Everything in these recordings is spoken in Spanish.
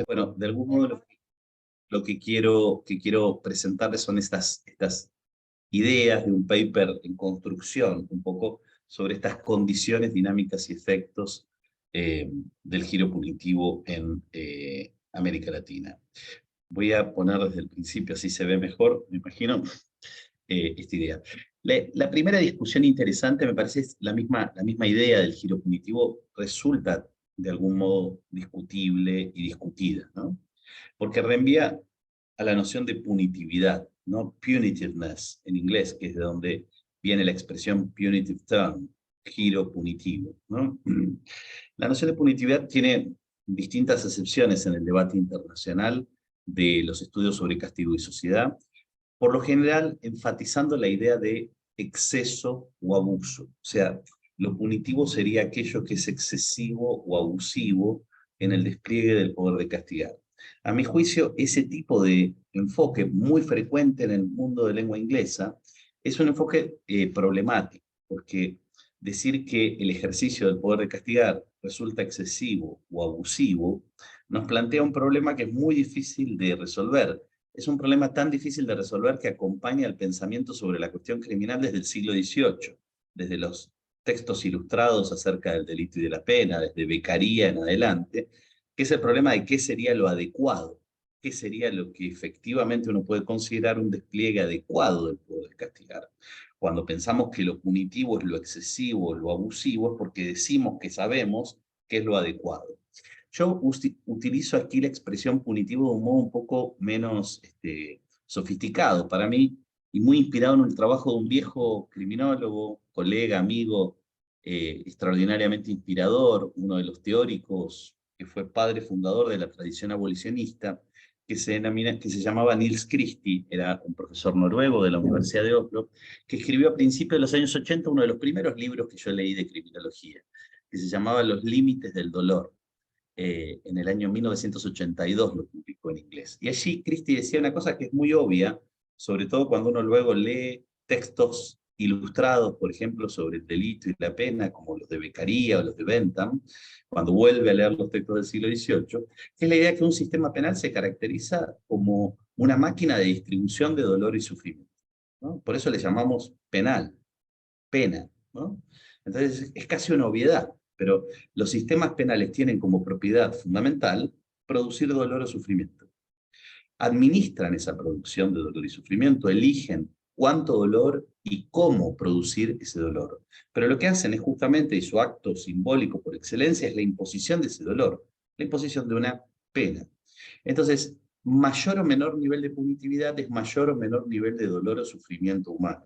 Bueno, de algún modo lo que quiero presentarles son estas ideas de un paper en construcción, un poco sobre estas condiciones, dinámicas y efectos del giro punitivo en América Latina. Voy a poner desde el principio, así se ve mejor, me imagino, esta idea. La primera discusión interesante me parece es la misma idea del giro punitivo resulta de algún modo discutible y discutida, ¿no? Porque reenvía a la noción de punitividad, ¿no? Punitiveness en inglés, que es de donde viene la expresión punitive turn, giro punitivo, ¿no? La noción de punitividad tiene distintas acepciones en el debate internacional de los estudios sobre castigo y sociedad, por lo general enfatizando la idea de exceso o abuso. O sea, lo punitivo sería aquello que es excesivo o abusivo en el despliegue del poder de castigar. A mi juicio, ese tipo de enfoque muy frecuente en el mundo de lengua inglesa es un enfoque problemático, porque decir que el ejercicio del poder de castigar resulta excesivo o abusivo nos plantea un problema que es muy difícil de resolver. Es un problema tan difícil de resolver que acompaña el pensamiento sobre la cuestión criminal desde el siglo XVIII, desde los textos ilustrados acerca del delito y de la pena, desde Beccaria en adelante, que es el problema de qué sería lo adecuado, qué sería lo que efectivamente uno puede considerar un despliegue adecuado del poder castigar. Cuando pensamos que lo punitivo es lo excesivo, lo abusivo, es porque decimos que sabemos qué es lo adecuado. Yo utilizo aquí la expresión punitivo de un modo un poco menos sofisticado para mí y muy inspirado en el trabajo de un viejo criminólogo, colega, amigo, extraordinariamente inspirador, uno de los teóricos que fue padre fundador de la tradición abolicionista, que se llamaba Nils Christie, era un profesor noruego de la Universidad de Oslo, que escribió a principios de los años 80 uno de los primeros libros que yo leí de criminología, que se llamaba Los límites del dolor. En el año 1982 lo publicó en inglés. Y allí Christie decía una cosa que es muy obvia, sobre todo cuando uno luego lee textos ilustrados, por ejemplo, sobre el delito y la pena, como los de Beccaria o los de Bentham, cuando vuelve a leer los textos del siglo XVIII, que es la idea que un sistema penal se caracteriza como una máquina de distribución de dolor y sufrimiento, ¿no? Por eso le llamamos penal, pena, ¿no? Entonces es casi una obviedad, pero los sistemas penales tienen como propiedad fundamental producir dolor o sufrimiento. Administran esa producción de dolor y sufrimiento, eligen cuánto dolor y cómo producir ese dolor. Pero lo que hacen es justamente, y su acto simbólico por excelencia, es la imposición de ese dolor, la imposición de una pena. Entonces, mayor o menor nivel de punitividad es mayor o menor nivel de dolor o sufrimiento humano.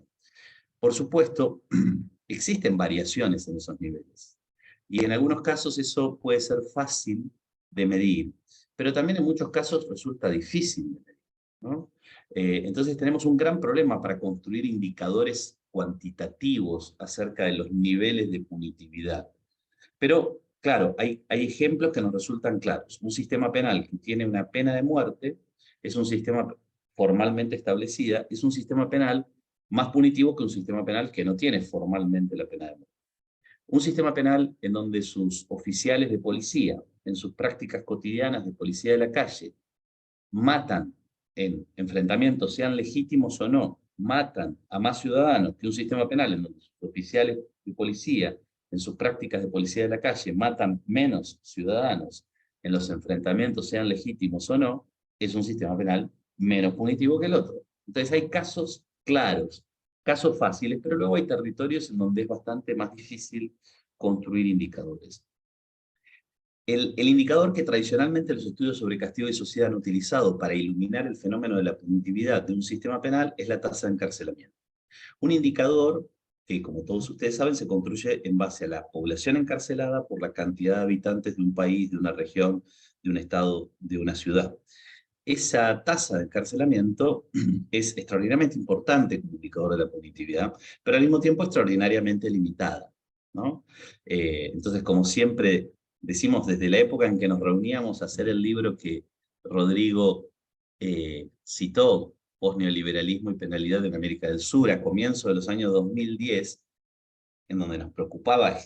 Por supuesto, existen variaciones en esos niveles. Y en algunos casos eso puede ser fácil de medir, pero también en muchos casos resulta difícil de medir, ¿no? Entonces tenemos un gran problema para construir indicadores cuantitativos acerca de los niveles de punitividad. Pero, claro, hay ejemplos que nos resultan claros. Un sistema penal que tiene una pena de muerte es un sistema formalmente establecida, es un sistema penal más punitivo que un sistema penal que no tiene formalmente la pena de muerte. Un sistema penal en donde sus oficiales de policía, en sus prácticas cotidianas de policía de la calle, matan en enfrentamientos, sean legítimos o no, matan a más ciudadanos que un sistema penal en donde sus oficiales de policía, en sus prácticas de policía de la calle, matan menos ciudadanos en los enfrentamientos, sean legítimos o no, es un sistema penal menos punitivo que el otro. Entonces hay casos claros, casos fáciles, pero luego hay territorios en donde es bastante más difícil construir indicadores. El indicador que tradicionalmente los estudios sobre castigo y sociedad han utilizado para iluminar el fenómeno de la punitividad de un sistema penal es la tasa de encarcelamiento. Un indicador que, como todos ustedes saben, se construye en base a la población encarcelada por la cantidad de habitantes de un país, de una región, de un estado, de una ciudad. Esa tasa de encarcelamiento es extraordinariamente importante como indicador de la punitividad, pero al mismo tiempo extraordinariamente limitada, ¿no? Entonces, como siempre decimos, desde la época en que nos reuníamos a hacer el libro que Rodrigo citó, Postneoliberalismo y Penalidad en América del Sur, a comienzos de los años 2010, en donde nos preocupaba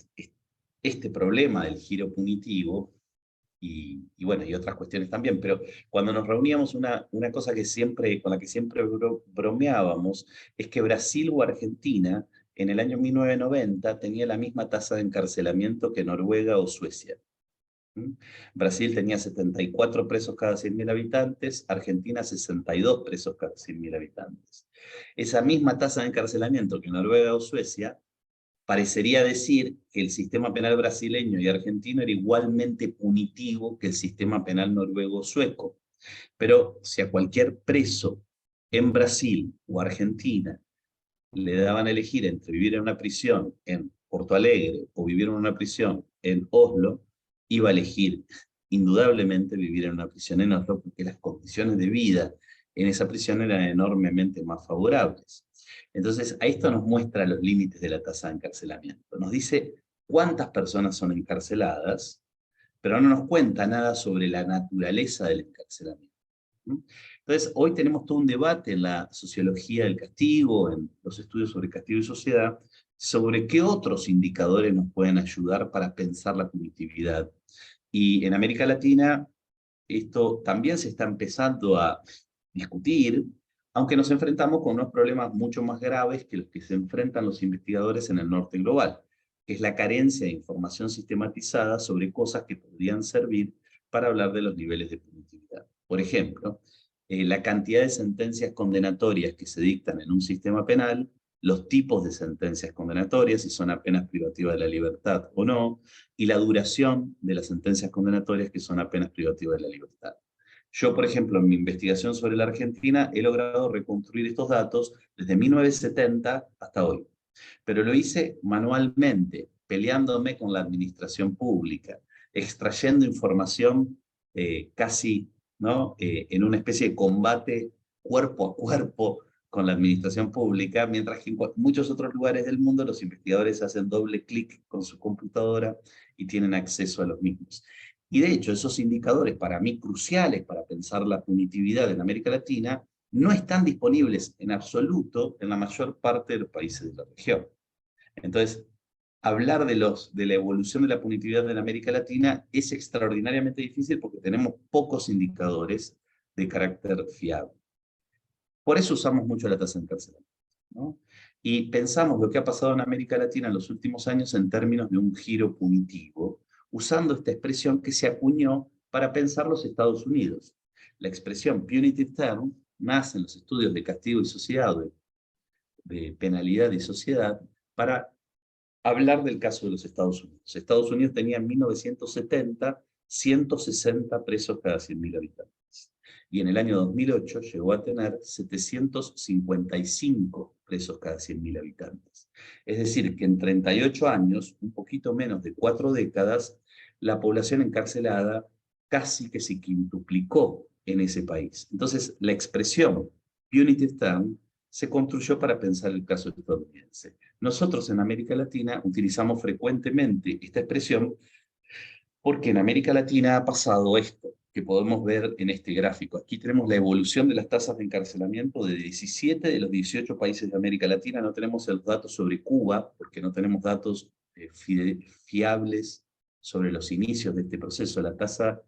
este problema del giro punitivo, y bueno, y otras cuestiones también, pero cuando nos reuníamos, una cosa que siempre, con la que siempre bromeábamos, es que Brasil o Argentina, en el año 1990, tenía la misma tasa de encarcelamiento que Noruega o Suecia. ¿Mm? Brasil tenía 74 presos cada 100.000 habitantes, Argentina 62 presos cada 100.000 habitantes. Esa misma tasa de encarcelamiento que Noruega o Suecia parecería decir que el sistema penal brasileño y argentino era igualmente punitivo que el sistema penal noruego o sueco. Pero si a cualquier preso en Brasil o Argentina le daban a elegir entre vivir en una prisión en Porto Alegre o vivir en una prisión en Oslo, iba a elegir indudablemente vivir en una prisión en Oslo porque las condiciones de vida en esa prisión eran enormemente más favorables. Entonces, a esto nos muestra los límites de la tasa de encarcelamiento. Nos dice cuántas personas son encarceladas, pero no nos cuenta nada sobre la naturaleza del encarcelamiento. Entonces, hoy tenemos todo un debate en la sociología del castigo, en los estudios sobre castigo y sociedad, sobre qué otros indicadores nos pueden ayudar para pensar la punitividad. Y en América Latina esto también se está empezando a discutir, aunque nos enfrentamos con unos problemas mucho más graves que los que se enfrentan los investigadores en el norte global, que es la carencia de información sistematizada sobre cosas que podrían servir para hablar de los niveles de punitividad. Por ejemplo, la cantidad de sentencias condenatorias que se dictan en un sistema penal, los tipos de sentencias condenatorias, si son apenas privativas de la libertad o no, y la duración de las sentencias condenatorias que son apenas privativas de la libertad. Yo, por ejemplo, en mi investigación sobre la Argentina, he logrado reconstruir estos datos desde 1970 hasta hoy. Pero lo hice manualmente, peleándome con la administración pública, extrayendo información casi, ¿no? En una especie de combate cuerpo a cuerpo con la administración pública, mientras que en muchos otros lugares del mundo los investigadores hacen doble clic con su computadora y tienen acceso a los mismos. Y de hecho, esos indicadores para mí cruciales para pensar la punitividad en América Latina no están disponibles en absoluto en la mayor parte de los países de la región. Entonces, hablar de la evolución de la punitividad en América Latina es extraordinariamente difícil porque tenemos pocos indicadores de carácter fiable. Por eso usamos mucho la tasa de encarcelamiento, ¿no? Y pensamos lo que ha pasado en América Latina en los últimos años en términos de un giro punitivo, usando esta expresión que se acuñó para pensar los Estados Unidos. La expresión punitive term nace en los estudios de castigo y sociedad, de penalidad y sociedad, para hablar del caso de los Estados Unidos. Estados Unidos tenía en 1970 160 presos cada 100.000 habitantes. Y en el año 2008 llegó a tener 755 presos cada 100.000 habitantes. Es decir, que en 38 años, un poquito menos de 4 décadas, la población encarcelada casi que se quintuplicó en ese país. Entonces, la expresión punitive term se construyó para pensar el caso estadounidense. Nosotros en América Latina utilizamos frecuentemente esta expresión porque en América Latina ha pasado esto, que podemos ver en este gráfico. Aquí tenemos la evolución de las tasas de encarcelamiento de 17 de los 18 países de América Latina. No tenemos los datos sobre Cuba, porque no tenemos datos fiables sobre los inicios de este proceso. Las tasas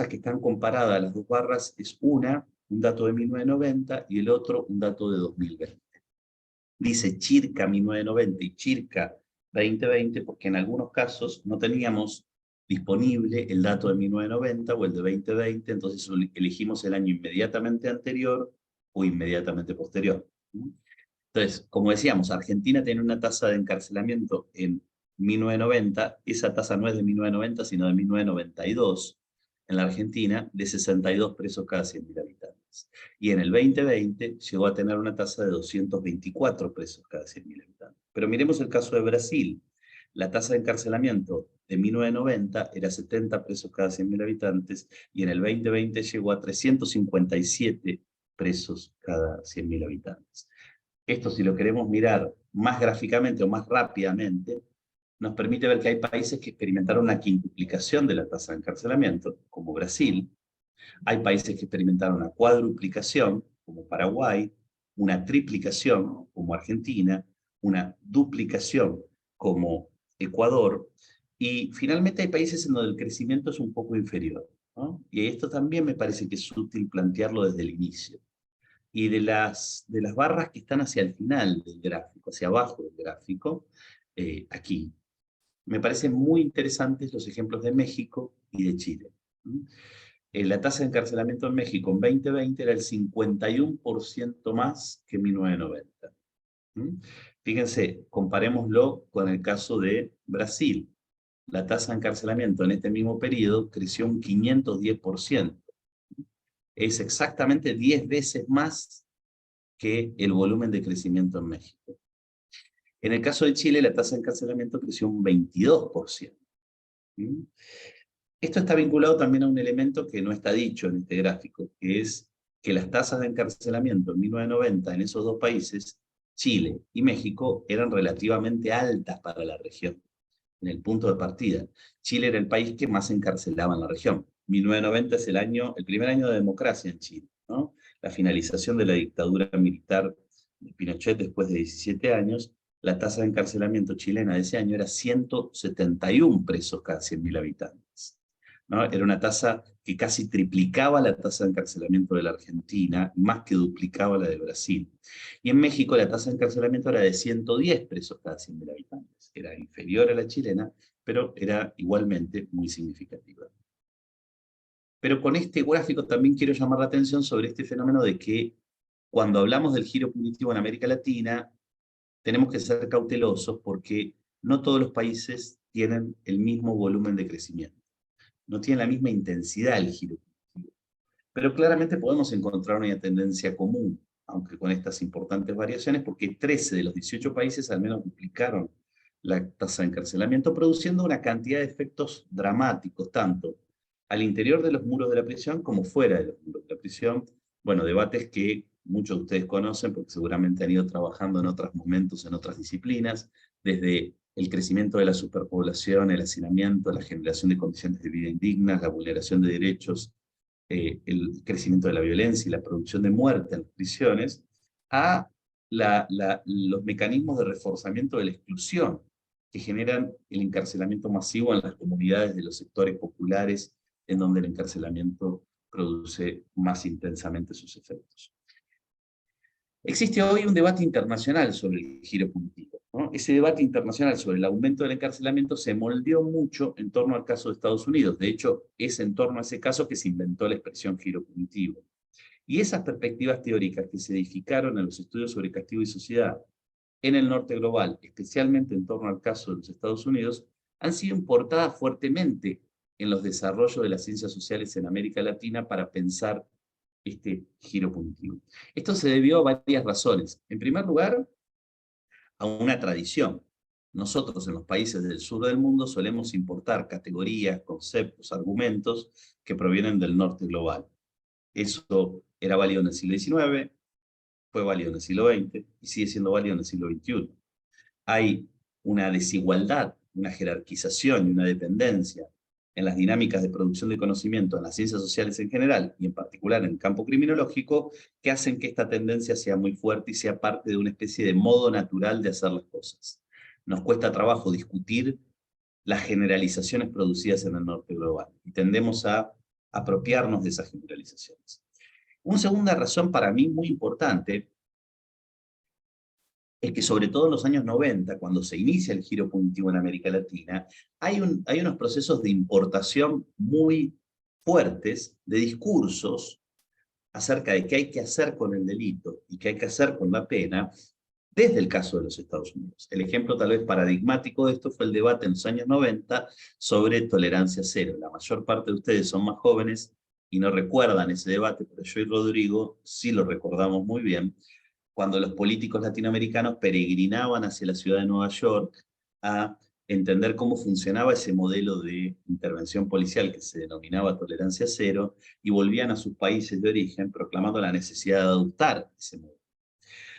que están comparadas a las dos barras es un dato de 1990, y el otro, un dato de 2020. Dice Chirca 1990 y Chirca 2020 porque en algunos casos no teníamos disponible el dato de 1990 o el de 2020, entonces elegimos el año inmediatamente anterior o inmediatamente posterior. Entonces, como decíamos, Argentina tiene una tasa de encarcelamiento en 1990, esa tasa no es de 1990, sino de 1992, en la Argentina, de 62 presos cada 100.000 habitantes. Y en el 2020 llegó a tener una tasa de 224 presos cada 100.000 habitantes. Pero miremos el caso de Brasil. La tasa de encarcelamiento de 1990 era 70 presos cada 100.000 habitantes, y en el 2020 llegó a 357 presos cada 100.000 habitantes. Esto, si lo queremos mirar más gráficamente o más rápidamente, nos permite ver que hay países que experimentaron una quintuplicación de la tasa de encarcelamiento, como Brasil. Hay países que experimentaron una cuadruplicación, como Paraguay, una triplicación, como Argentina, una duplicación, como Ecuador, Y finalmente hay países en donde el crecimiento es un poco inferior, ¿no? Y esto también me parece que es útil plantearlo desde el inicio. Y de las barras que están hacia el final del gráfico, hacia abajo del gráfico, aquí, me parecen muy interesantes los ejemplos de México y de Chile. La tasa de encarcelamiento en México en 2020 era el 51% más que en 1990. Fíjense, comparémoslo con el caso de Brasil. La tasa de encarcelamiento en este mismo periodo creció un 510%. Es exactamente 10 veces más que el volumen de crecimiento en México. En el caso de Chile, la tasa de encarcelamiento creció un 22%. Esto está vinculado también a un elemento que no está dicho en este gráfico, que es que las tasas de encarcelamiento en 1990 en esos dos países, Chile y México, eran relativamente altas para la región, en el punto de partida. Chile era el país que más encarcelaba en la región. 1990 es el primer año de democracia en Chile, ¿no? La finalización de la dictadura militar de Pinochet después de 17 años, la tasa de encarcelamiento chilena de ese año era 171 presos cada 100.000 habitantes, ¿no? Era una tasa que casi triplicaba la tasa de encarcelamiento de la Argentina, más que duplicaba la de Brasil. Y en México la tasa de encarcelamiento era de 110 presos cada 100.000 habitantes. Era inferior a la chilena, pero era igualmente muy significativa. Pero con este gráfico también quiero llamar la atención sobre este fenómeno de que cuando hablamos del giro punitivo en América Latina, tenemos que ser cautelosos porque no todos los países tienen el mismo volumen de crecimiento. No tienen la misma intensidad el giro punitivo. Pero claramente podemos encontrar una tendencia común, aunque con estas importantes variaciones, porque 13 de los 18 países al menos duplicaron la tasa de encarcelamiento, produciendo una cantidad de efectos dramáticos, tanto al interior de los muros de la prisión como fuera de los muros de la prisión. Bueno, debates que muchos de ustedes conocen porque seguramente han ido trabajando en otros momentos, en otras disciplinas, desde el crecimiento de la superpoblación, el hacinamiento, la generación de condiciones de vida indignas, la vulneración de derechos, el crecimiento de la violencia y la producción de muerte en las prisiones, a los mecanismos de reforzamiento de la exclusión que generan el encarcelamiento masivo en las comunidades de los sectores populares, en donde el encarcelamiento produce más intensamente sus efectos. Existe hoy un debate internacional sobre el giro punitivo, ¿no? Ese debate internacional sobre el aumento del encarcelamiento se moldeó mucho en torno al caso de Estados Unidos. De hecho, es en torno a ese caso que se inventó la expresión giro punitivo. Y esas perspectivas teóricas que se edificaron en los estudios sobre castigo y sociedad en el norte global, especialmente en torno al caso de los Estados Unidos, han sido importadas fuertemente en los desarrollos de las ciencias sociales en América Latina para pensar este giro punitivo. Esto se debió a varias razones. En primer lugar, a una tradición. Nosotros en los países del sur del mundo solemos importar categorías, conceptos, argumentos que provienen del norte global. Eso era válido en el siglo XIX, fue válido en el siglo XX y sigue siendo válido en el siglo XXI. Hay una desigualdad, una jerarquización y una dependencia en las dinámicas de producción de conocimiento en las ciencias sociales en general, y en particular en el campo criminológico, que hacen que esta tendencia sea muy fuerte y sea parte de una especie de modo natural de hacer las cosas. Nos cuesta trabajo discutir las generalizaciones producidas en el norte global, y tendemos a apropiarnos de esas generalizaciones. Una segunda razón para mí muy importante es que sobre todo en los años 90, cuando se inicia el giro punitivo en América Latina, hay unos procesos de importación muy fuertes de discursos acerca de qué hay que hacer con el delito y qué hay que hacer con la pena, desde el caso de los Estados Unidos. El ejemplo tal vez paradigmático de esto fue el debate en los años 90 sobre tolerancia cero. La mayor parte de ustedes son más jóvenes y no recuerdan ese debate, pero yo y Rodrigo sí lo recordamos muy bien, cuando los políticos latinoamericanos peregrinaban hacia la ciudad de Nueva York a entender cómo funcionaba ese modelo de intervención policial que se denominaba tolerancia cero, y volvían a sus países de origen proclamando la necesidad de adoptar ese modelo.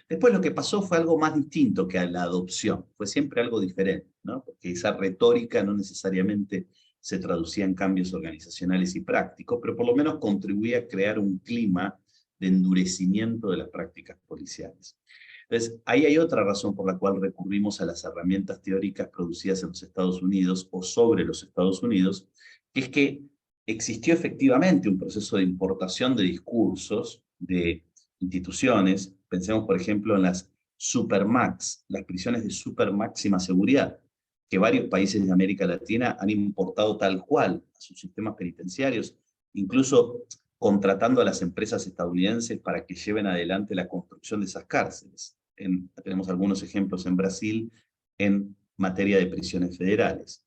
Después lo que pasó fue algo más distinto que a la adopción, fue siempre algo diferente, ¿no? Porque esa retórica no necesariamente se traducía en cambios organizacionales y prácticos, pero por lo menos contribuía a crear un clima de endurecimiento de las prácticas policiales. Entonces, ahí hay otra razón por la cual recurrimos a las herramientas teóricas producidas en los Estados Unidos o sobre los Estados Unidos, que es que existió efectivamente un proceso de importación de discursos, de instituciones. Pensemos, por ejemplo, en las supermax, las prisiones de super máxima seguridad, que varios países de América Latina han importado tal cual a sus sistemas penitenciarios, incluso contratando a las empresas estadounidenses para que lleven adelante la construcción de esas cárceles. Tenemos algunos ejemplos en Brasil en materia de prisiones federales.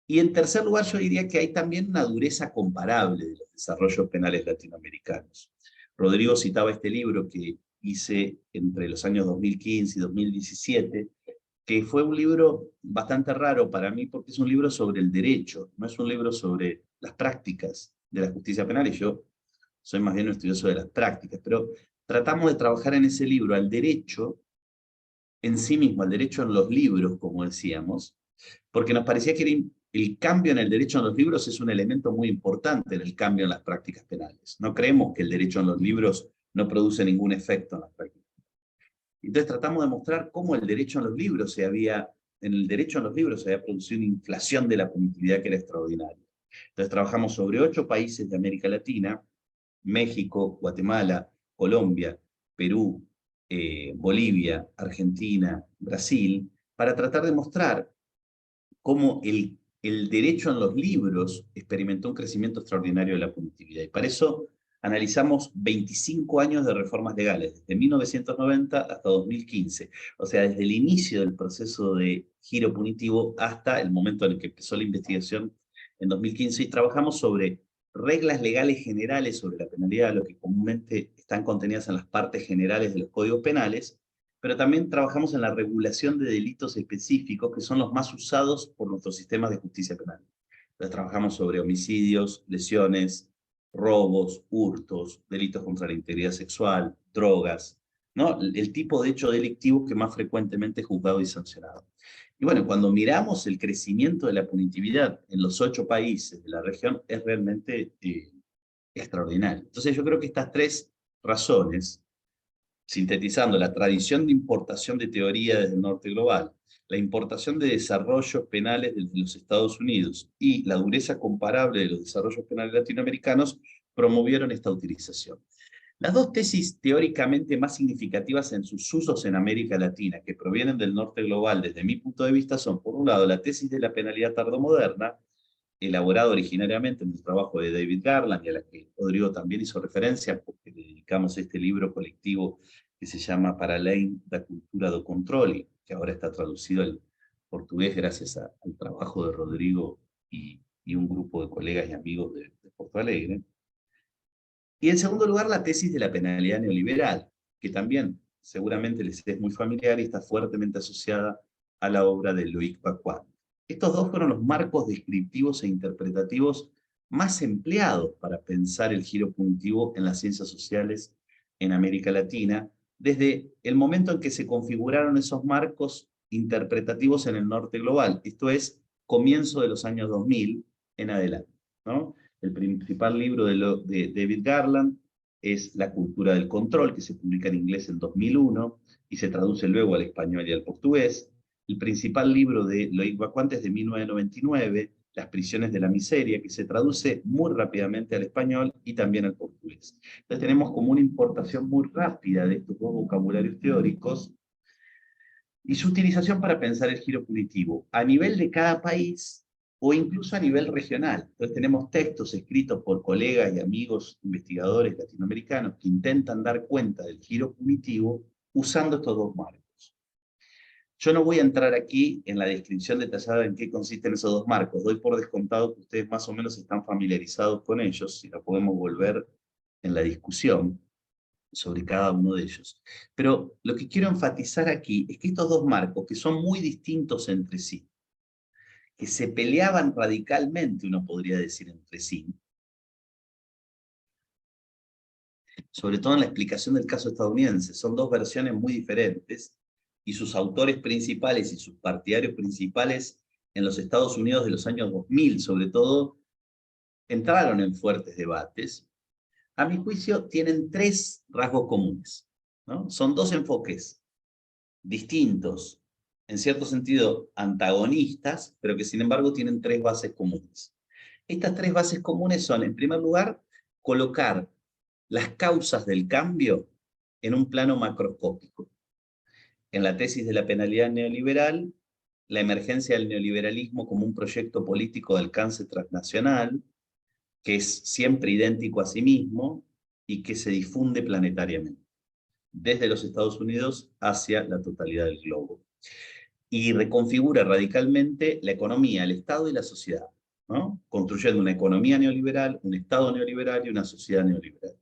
Y en tercer lugar, yo diría que hay también una dureza comparable de los desarrollos penales latinoamericanos. Rodrigo citaba este libro que hice entre los años 2015 y 2017, que fue un libro bastante raro para mí porque es un libro sobre el derecho, no es un libro sobre las prácticas de la justicia penal, y yo soy más bien un estudioso de las prácticas, pero tratamos de trabajar en ese libro al derecho en sí mismo, al derecho en los libros, como decíamos, porque nos parecía que el cambio en el derecho en los libros es un elemento muy importante en el cambio en las prácticas penales. No creemos que el derecho en los libros no produce ningún efecto en las prácticas. Entonces tratamos de mostrar cómo el derecho en los libros en el derecho en los libros se había producido una inflación de la punitividad que era extraordinaria. Entonces trabajamos sobre 8 países de América Latina: México, Guatemala, Colombia, Perú, Bolivia, Argentina, Brasil, para tratar de mostrar cómo el derecho en los libros experimentó un crecimiento extraordinario de la punitividad. Y para eso analizamos 25 años de reformas legales, desde 1990 hasta 2015. O sea, desde el inicio del proceso de giro punitivo hasta el momento en el que empezó la investigación en 2015. Y trabajamos sobre reglas legales generales sobre la penalidad, lo que comúnmente están contenidas en las partes generales de los códigos penales, pero también trabajamos en la regulación de delitos específicos que son los más usados por nuestros sistemas de justicia penal. Entonces trabajamos sobre homicidios, lesiones, robos, hurtos, delitos contra la integridad sexual, drogas, ¿no? El tipo de hecho delictivo que más frecuentemente es juzgado y sancionado. Y bueno, cuando miramos el crecimiento de la punitividad en los 8 países de la región, es realmente extraordinario. Entonces yo creo que estas 3 razones, sintetizando la tradición de importación de teoría desde el norte global, la importación de desarrollos penales desde los Estados Unidos y la dureza comparable de los desarrollos penales latinoamericanos, promovieron esta utilización. Las 2 tesis teóricamente más significativas en sus usos en América Latina, que provienen del norte global desde mi punto de vista, son, por un lado, la tesis de la penalidad tardomoderna, elaborada originariamente en el trabajo de David Garland, y a la que Rodrigo también hizo referencia, porque le dedicamos este libro colectivo que se llama Para além da cultura do controle, que ahora está traducido al portugués gracias al trabajo de Rodrigo y un grupo de colegas y amigos de Porto Alegre. Y en segundo lugar, la tesis de la penalidad neoliberal, que también seguramente les es muy familiar y está fuertemente asociada a la obra de Loïc Wacquant. Estos 2 fueron los marcos descriptivos e interpretativos más empleados para pensar el giro punitivo en las ciencias sociales en América Latina, desde el momento en que se configuraron esos marcos interpretativos en el norte global, esto es, comienzo de los años 2000 en adelante, ¿no? El principal libro de David Garland es La cultura del control, que se publica en inglés en 2001 y se traduce luego al español y al portugués. El principal libro de Loïc Wacquant es de 1999, Las prisiones de la miseria, que se traduce muy rápidamente al español y también al portugués. Entonces tenemos como una importación muy rápida de estos 2 vocabularios teóricos y su utilización para pensar el giro punitivo a nivel de cada país o incluso a nivel regional. Entonces tenemos textos escritos por colegas y amigos investigadores latinoamericanos que intentan dar cuenta del giro punitivo usando estos 2 marcos. Yo no voy a entrar aquí en la descripción detallada en qué consisten esos 2 marcos. Doy por descontado que ustedes más o menos están familiarizados con ellos, si no podemos volver en la discusión sobre cada uno de ellos. Pero lo que quiero enfatizar aquí es que estos 2 marcos, que son muy distintos entre sí, que se peleaban radicalmente, uno podría decir, entre sí, sobre todo en la explicación del caso estadounidense, son 2 versiones muy diferentes, y sus autores principales y sus partidarios principales en los Estados Unidos de los años 2000, sobre todo, entraron en fuertes debates. A mi juicio, tienen 3 rasgos comunes. ¿no? Son dos enfoques distintos, en cierto sentido antagonistas, pero que sin embargo tienen tres bases comunes. Estas tres bases comunes son, en primer lugar, colocar las causas del cambio en un plano macroscópico. En la tesis de la penalidad neoliberal, la emergencia del neoliberalismo como un proyecto político de alcance transnacional, que es siempre idéntico a sí mismo y que se difunde planetariamente, desde los Estados Unidos hacia la totalidad del globo. Y reconfigura radicalmente la economía, el Estado y la sociedad, ¿no? Construyendo una economía neoliberal, un Estado neoliberal y una sociedad neoliberal.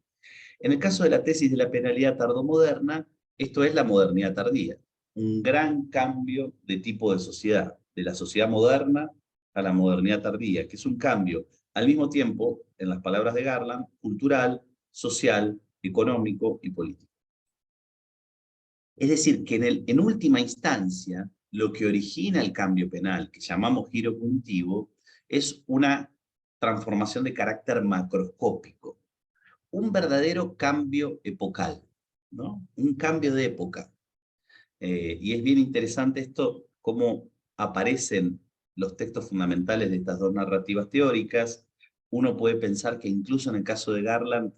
En el caso de la tesis de la penalidad tardomoderna, esto es la modernidad tardía, un gran cambio de tipo de sociedad, de la sociedad moderna a la modernidad tardía, que es un cambio al mismo tiempo, en las palabras de Garland, cultural, social, económico y político. Es decir, que en última instancia, lo que origina el cambio penal, que llamamos giro punitivo, es una transformación de carácter macroscópico, un verdadero cambio epocal, ¿no? Un cambio de época. Y es bien interesante esto, cómo aparecen los textos fundamentales de estas dos narrativas teóricas. Uno puede pensar que incluso en el caso de Garland,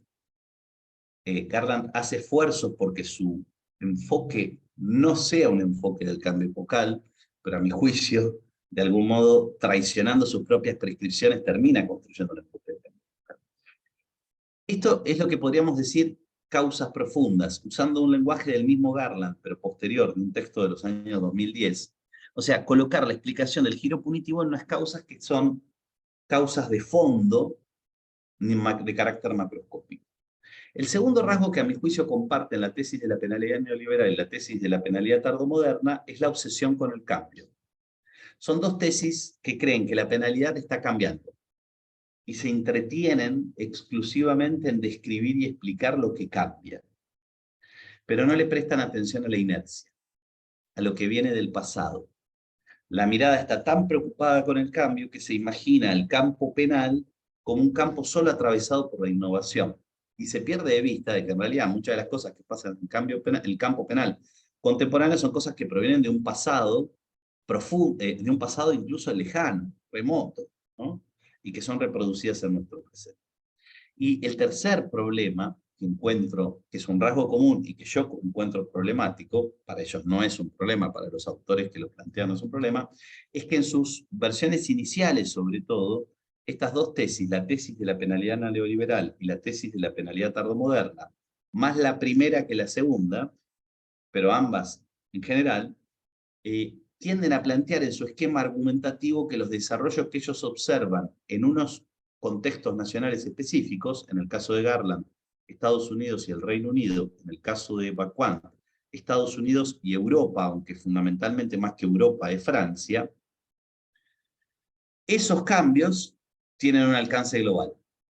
Garland hace esfuerzos porque su enfoque no sea un enfoque del cambio epocal, pero a mi juicio, de algún modo, traicionando sus propias prescripciones, termina construyendo un enfoque del cambio epocal. Esto es lo que podríamos decir causas profundas, usando un lenguaje del mismo Garland, pero posterior, de un texto de los años 2010. O sea, colocar la explicación del giro punitivo en unas causas que son causas de fondo de carácter macroscópico. El segundo rasgo que a mi juicio comparten la tesis de la penalidad neoliberal y la tesis de la penalidad tardomoderna es la obsesión con el cambio. Son dos tesis que creen que la penalidad está cambiando y se entretienen exclusivamente en describir y explicar lo que cambia, pero no le prestan atención a la inercia, a lo que viene del pasado. La mirada está tan preocupada con el cambio que se imagina el campo penal como un campo solo atravesado por la innovación. Y se pierde de vista de que en realidad muchas de las cosas que pasan en el campo penal contemporáneo son cosas que provienen de un pasado profundo, de un pasado incluso lejano, remoto, ¿no? Y que son reproducidas en nuestro presente. Y el tercer problema que encuentro, que es un rasgo común y que yo encuentro problemático, para ellos no es un problema, para los autores que lo plantean no es un problema, es que en sus versiones iniciales, sobre todo, estas dos tesis, la tesis de la penalidad neoliberal y la tesis de la penalidad tardomoderna, más la primera que la segunda, pero ambas en general, tienden a plantear en su esquema argumentativo que los desarrollos que ellos observan en unos contextos nacionales específicos, en el caso de Garland, Estados Unidos y el Reino Unido, en el caso de Bacquant, Estados Unidos y Europa, aunque fundamentalmente más que Europa es Francia, esos cambios tienen un alcance global,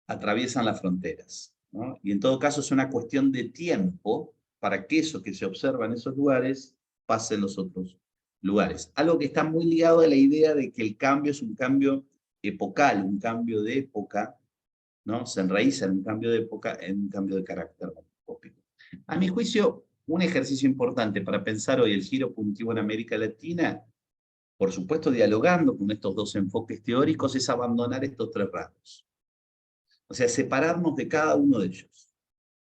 atraviesan las fronteras, ¿no? Y en todo caso es una cuestión de tiempo para que eso que se observa en esos lugares pase en los otros lugares. Algo que está muy ligado a la idea de que el cambio es un cambio epocal, un cambio de época, ¿no? Se enraiza en un cambio de época, en un cambio de carácter macroscópico. A mi juicio, un ejercicio importante para pensar hoy el giro punitivo en América Latina, por supuesto dialogando con estos dos enfoques teóricos, es abandonar estos tres rasgos. O sea, separarnos de cada uno de ellos.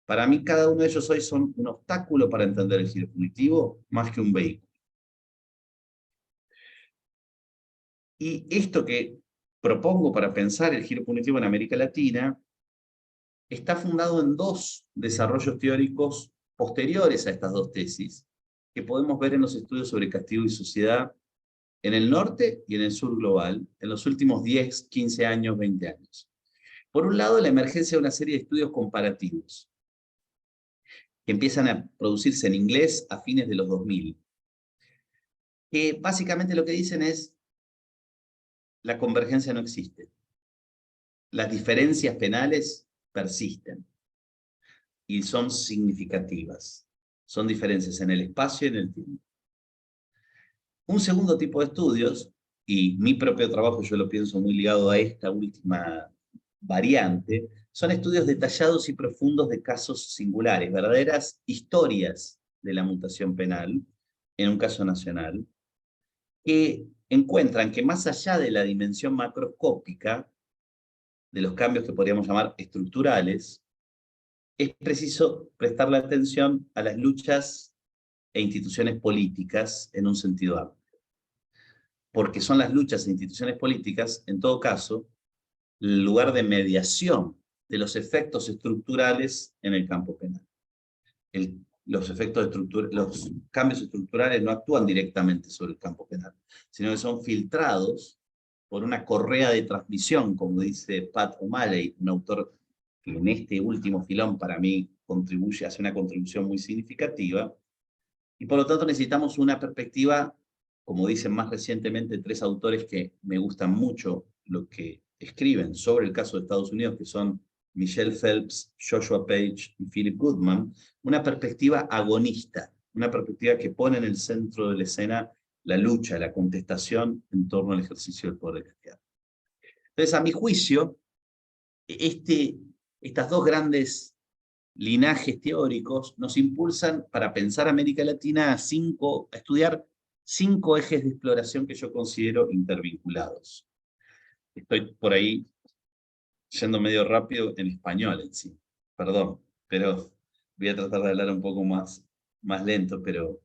Para mí, cada uno de ellos hoy son un obstáculo para entender el giro punitivo, más que un vehículo. Y esto que propongo para pensar el giro punitivo en América Latina está fundado en dos desarrollos teóricos posteriores a estas dos tesis, que podemos ver en los estudios sobre castigo y sociedad en el norte y en el sur global, en los últimos 10, 15 años, 20 años. Por un lado, la emergencia de una serie de estudios comparativos, que empiezan a producirse en inglés a fines de los 2000, que básicamente lo que dicen es, la convergencia no existe. Las diferencias penales persisten y son significativas. Son diferencias en el espacio y en el tiempo. Un segundo tipo de estudios, y mi propio trabajo yo lo pienso muy ligado a esta última variante, son estudios detallados y profundos de casos singulares, verdaderas historias de la mutación penal en un caso nacional, que encuentran que más allá de la dimensión macroscópica, de los cambios que podríamos llamar estructurales, es preciso prestarle atención a las luchas e instituciones políticas en un sentido amplio. Porque son las luchas e instituciones políticas, en todo caso, el lugar de mediación de los efectos estructurales en el campo penal. Los cambios estructurales no actúan directamente sobre el campo penal, sino que son filtrados por una correa de transmisión, como dice Pat O'Malley, un autor que en este último filón para mí hace una contribución muy significativa, y por lo tanto necesitamos una perspectiva, como dicen más recientemente 3 autores que me gustan mucho lo que escriben sobre el caso de Estados Unidos, que son Michelle Phelps, Joshua Page y Philip Goodman, una perspectiva agonista, una perspectiva que pone en el centro de la escena la lucha, la contestación en torno al ejercicio del poder eclesiástico. Entonces, a mi juicio, estas dos grandes linajes teóricos nos impulsan para pensar América Latina a estudiar 5 ejes de exploración que yo considero intervinculados. Estoy por ahí yendo medio rápido en español en sí, perdón, pero voy a tratar de hablar un poco más lento, pero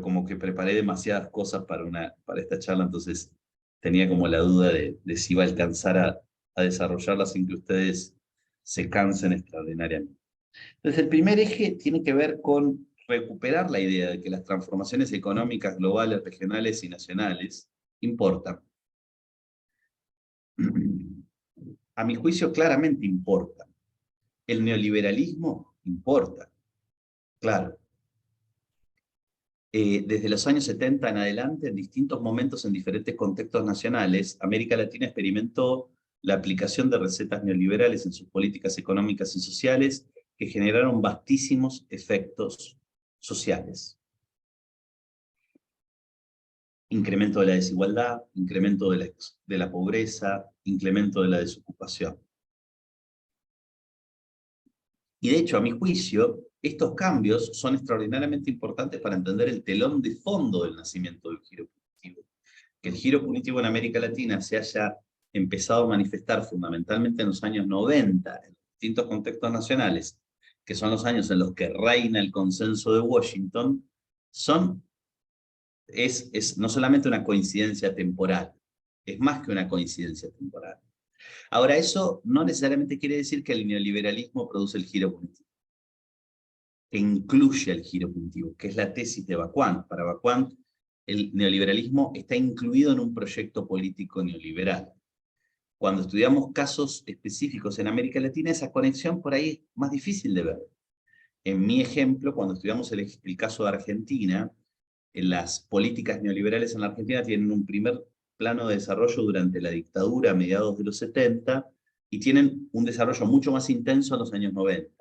como que preparé demasiadas cosas para esta charla, entonces tenía como la duda de si iba a alcanzar a desarrollarla sin que ustedes se cansen extraordinariamente. Entonces, el primer eje tiene que ver con recuperar la idea de que las transformaciones económicas globales, regionales y nacionales importan. A mi juicio, claramente importan. El neoliberalismo importa, claro. Desde los años 70 en adelante, en distintos momentos, en diferentes contextos nacionales, América Latina experimentó la aplicación de recetas neoliberales en sus políticas económicas y sociales que generaron vastísimos efectos sociales. Incremento de la desigualdad, incremento de la pobreza, incremento de la desocupación. Y de hecho, a mi juicio, estos cambios son extraordinariamente importantes para entender el telón de fondo del nacimiento del giro punitivo. Que el giro punitivo en América Latina se haya empezado a manifestar fundamentalmente en los años 90, en distintos contextos nacionales, que son los años en los que reina el consenso de Washington, es no solamente una coincidencia temporal, es más que una coincidencia temporal. Ahora, eso no necesariamente quiere decir que el neoliberalismo produce el giro punitivo, que incluye el giro punitivo, que es la tesis de Vacuant. Para Vacuant, el neoliberalismo está incluido en un proyecto político neoliberal. Cuando estudiamos casos específicos en América Latina, esa conexión por ahí es más difícil de ver. En mi ejemplo, cuando estudiamos el caso de Argentina, las políticas neoliberales en la Argentina tienen un primer plano de desarrollo durante la dictadura a mediados de los 70 y tienen un desarrollo mucho más intenso en los años 90,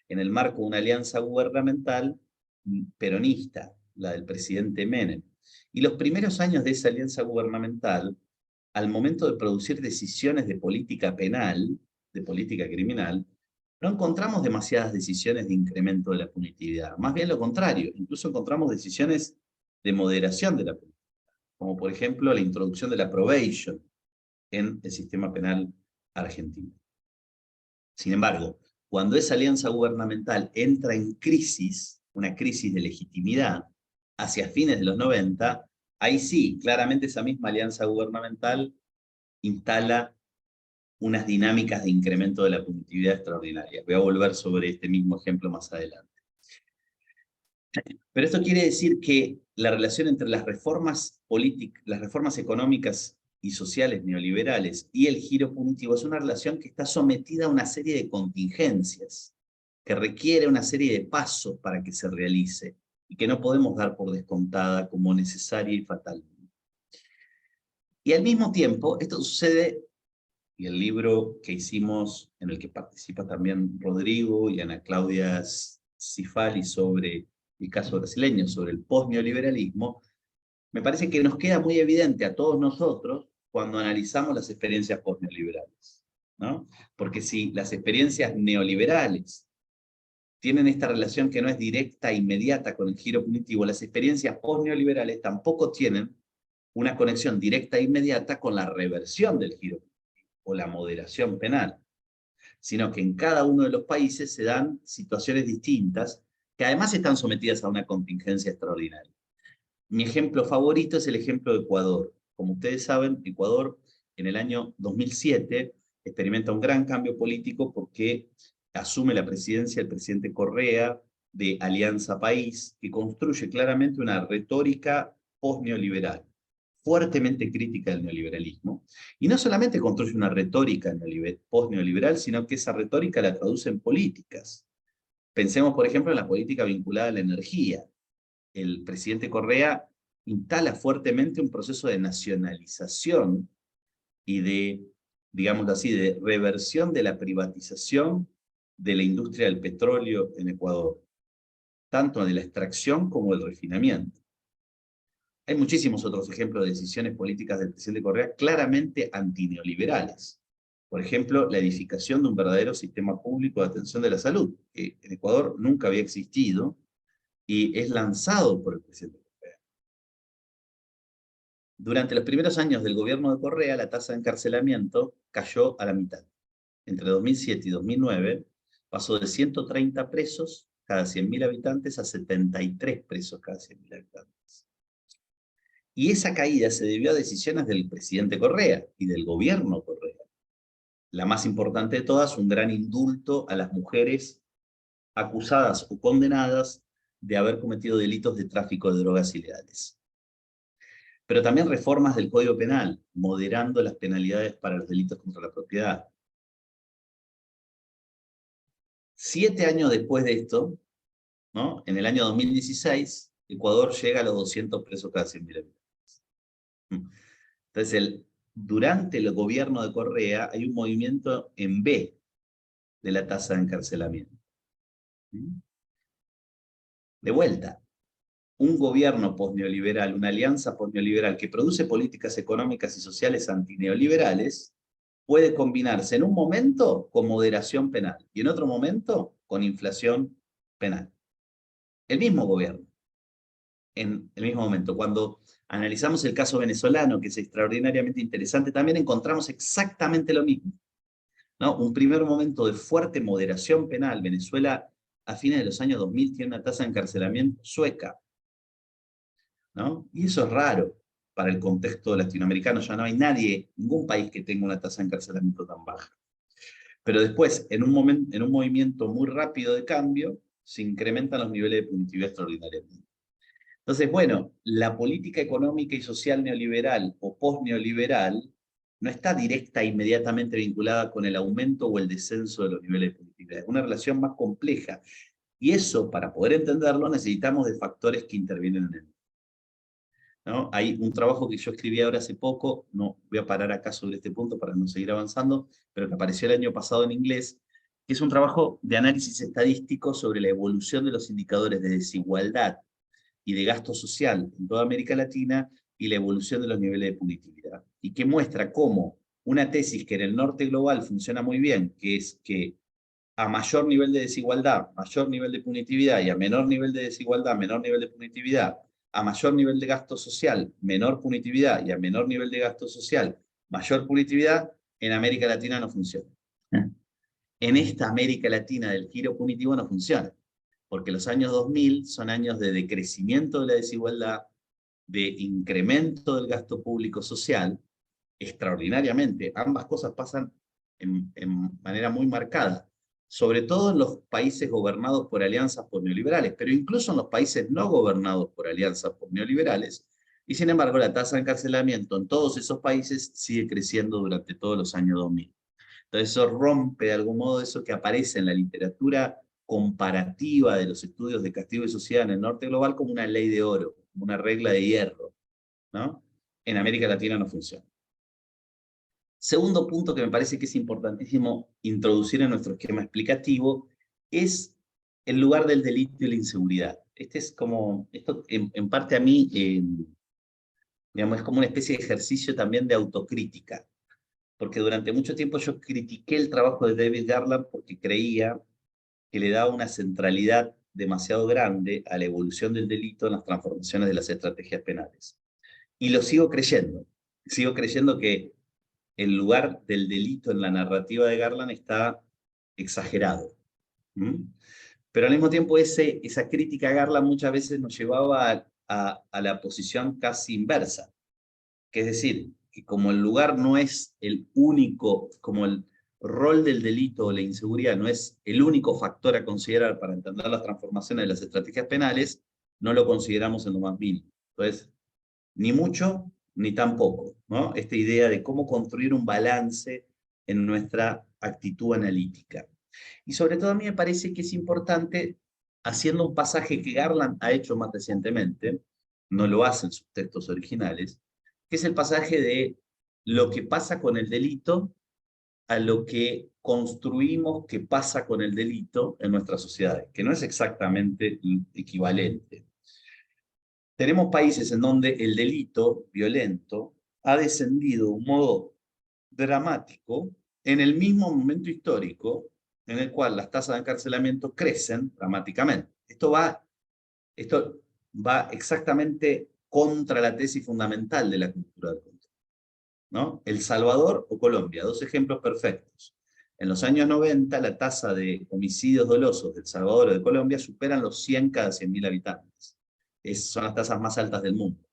en el marco de una alianza gubernamental peronista, la del presidente Menem. Y los primeros años de esa alianza gubernamental, al momento de producir decisiones de política penal, de política criminal, no encontramos demasiadas decisiones de incremento de la punitividad. Más bien lo contrario, incluso encontramos decisiones de moderación de la punitividad, como por ejemplo la introducción de la probation en el sistema penal argentino. Sin embargo, cuando esa alianza gubernamental entra en crisis, una crisis de legitimidad, hacia fines de los 90, ahí sí, claramente esa misma alianza gubernamental instala unas dinámicas de incremento de la punitividad extraordinarias. Voy a volver sobre este mismo ejemplo más adelante. Pero esto quiere decir que la relación entre las reformas económicas y sociales neoliberales y el giro punitivo es una relación que está sometida a una serie de contingencias, que requiere una serie de pasos para que se realice y que no podemos dar por descontada como necesaria y fatal. Y al mismo tiempo, esto sucede, y el libro que hicimos, en el que participa también Rodrigo y Ana Claudia Cifali sobre el caso brasileño, sobre el post-neoliberalismo, me parece que nos queda muy evidente a todos nosotros cuando analizamos las experiencias post-neoliberales. ¿no? Porque si las experiencias neoliberales tienen esta relación que no es directa e inmediata con el giro punitivo, las experiencias post-neoliberales tampoco tienen una conexión directa e inmediata con la reversión del giro o la moderación penal, sino que en cada uno de los países se dan situaciones distintas que además están sometidas a una contingencia extraordinaria. Mi ejemplo favorito es el ejemplo de Ecuador. Como ustedes saben, Ecuador en el año 2007 experimenta un gran cambio político porque asume la presidencia el presidente Correa de Alianza País, que construye claramente una retórica post-neoliberal, fuertemente crítica del neoliberalismo, y no solamente construye una retórica post-neoliberal, sino que esa retórica la traduce en políticas. Pensemos, por ejemplo, en la política vinculada a la energía. El presidente Correa instala fuertemente un proceso de nacionalización y de, digámoslo así, de reversión de la privatización de la industria del petróleo en Ecuador, tanto de la extracción como del refinamiento. Hay muchísimos otros ejemplos de decisiones políticas del presidente Correa claramente antineoliberales. Por ejemplo, la edificación de un verdadero sistema público de atención de la salud, que en Ecuador nunca había existido y es lanzado por el presidente Correa. Durante los primeros años del gobierno de Correa, la tasa de encarcelamiento cayó a la mitad. Entre 2007 y 2009 pasó de 130 presos cada 100.000 habitantes a 73 presos cada 100.000 habitantes. Y esa caída se debió a decisiones del presidente Correa y del gobierno Correa. La más importante de todas, un gran indulto a las mujeres acusadas o condenadas de haber cometido delitos de tráfico de drogas ilegales. Pero también reformas del Código Penal, moderando las penalidades para los delitos contra la propiedad. 7 años después de esto, ¿no? En el año 2016, Ecuador llega a los 200 presos cada 100.000 habitantes. Entonces, durante el gobierno de Correa hay un movimiento en B de la tasa de encarcelamiento. De vuelta, un gobierno posneoliberal, una alianza posneoliberal que produce políticas económicas y sociales antineoliberales, puede combinarse en un momento con moderación penal y en otro momento con inflación penal. El mismo gobierno, en el mismo momento. Cuando analizamos el caso venezolano, que es extraordinariamente interesante, también encontramos exactamente lo mismo, ¿no? Un primer momento de fuerte moderación penal. Venezuela, a fines de los años 2000, tiene una tasa de encarcelamiento sueca, ¿no? Y eso es raro para el contexto latinoamericano. Ya no hay nadie, ningún país que tenga una tasa de encarcelamiento tan baja. Pero después, en un movimiento muy rápido de cambio, se incrementan los niveles de punitividad extraordinariamente. Entonces, bueno, la política económica y social neoliberal o post-neoliberal no está directa e inmediatamente vinculada con el aumento o el descenso de los niveles de punitividad. Es una relación más compleja. Y eso, para poder entenderlo, necesitamos de factores que intervienen en él, ¿no? Hay un trabajo que yo escribí ahora hace poco, no voy a parar acá sobre este punto para no seguir avanzando, pero que apareció el año pasado en inglés, que es un trabajo de análisis estadístico sobre la evolución de los indicadores de desigualdad y de gasto social en toda América Latina y la evolución de los niveles de punitividad. Y que muestra cómo una tesis que en el norte global funciona muy bien, que es que a mayor nivel de desigualdad, mayor nivel de punitividad, y a menor nivel de desigualdad, menor nivel de punitividad, a mayor nivel de gasto social, menor punitividad, y a menor nivel de gasto social, mayor punitividad, en América Latina no funciona. En esta América Latina del giro punitivo no funciona, porque los años 2000 son años de decrecimiento de la desigualdad, de incremento del gasto público social, extraordinariamente. Ambas cosas pasan en manera muy marcada, sobre todo en los países gobernados por alianzas neoliberales, pero incluso en los países no gobernados por alianzas neoliberales, y sin embargo la tasa de encarcelamiento en todos esos países sigue creciendo durante todos los años 2000. Entonces eso rompe de algún modo eso que aparece en la literatura comparativa de los estudios de castigo y sociedad en el norte global como una ley de oro, como una regla de hierro, ¿no? En América Latina no funciona. Segundo punto que me parece que es importantísimo introducir en nuestro esquema explicativo es el lugar del delito y la inseguridad. Este es como, esto en parte a mí, digamos, es como una especie de ejercicio también de autocrítica. porque durante mucho tiempo yo critiqué el trabajo de David Garland porque creía que le daba una centralidad demasiado grande a la evolución del delito en las transformaciones de las estrategias penales. Y lo sigo creyendo. Sigo creyendo que el lugar del delito en la narrativa de Garland está exagerado. ¿Mm? Pero al mismo tiempo esa crítica a Garland muchas veces nos llevaba a la posición casi inversa, que es decir, que como el lugar no es el único, como el rol del delito o la inseguridad no es el único factor a considerar para entender las transformaciones de las estrategias penales, no lo consideramos en lo más mínimo. Entonces, ni mucho ni tampoco, ¿no? Esta idea de cómo construir un balance en nuestra actitud analítica. Y sobre todo a mí me parece que es importante, haciendo un pasaje que Garland ha hecho más recientemente, no lo hace en sus textos originales, que es el pasaje de lo que pasa con el delito a lo que construimos que pasa con el delito en nuestras sociedades, que no es exactamente equivalente. Tenemos países en donde el delito violento ha descendido de un modo dramático en el mismo momento histórico en el cual las tasas de encarcelamiento crecen dramáticamente. Esto va exactamente contra la tesis fundamental de la cultura del control, ¿no? El Salvador o Colombia, dos ejemplos perfectos. En los años 90, la tasa de homicidios dolosos del Salvador o de Colombia superan los 100 cada 100.000 habitantes. Son las tasas más altas del mundo.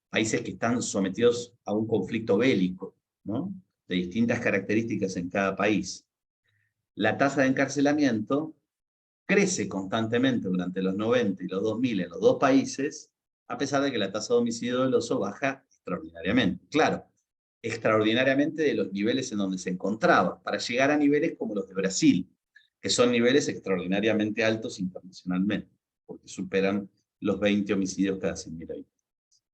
Países que están sometidos a un conflicto bélico, ¿no? De distintas características en cada país. La tasa de encarcelamiento crece constantemente durante los 90 y los 2000 en los dos países, a pesar de que la tasa de homicidio doloso baja extraordinariamente. Claro, extraordinariamente de los niveles en donde se encontraba, para llegar a niveles como los de Brasil, que son niveles extraordinariamente altos internacionalmente, porque superan los 20 homicidios cada 100.000 habitantes.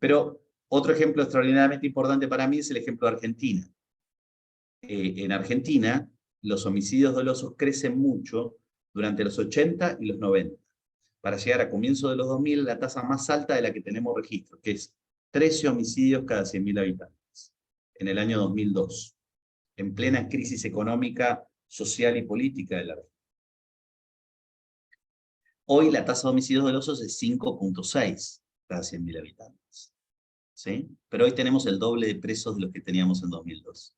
Pero otro ejemplo extraordinariamente importante para mí es el ejemplo de Argentina. En Argentina, los homicidios dolosos crecen mucho durante los 80 y los 90, para llegar a comienzos de los 2000 la tasa más alta de la que tenemos registro, que es 13 homicidios cada 100.000 habitantes, en el año 2002, en plena crisis económica, social y política de la región. Hoy la tasa de homicidios dolosos es 5.6 cada 100.000 habitantes. ¿Sí? Pero hoy tenemos el doble de presos de los que teníamos en 2002.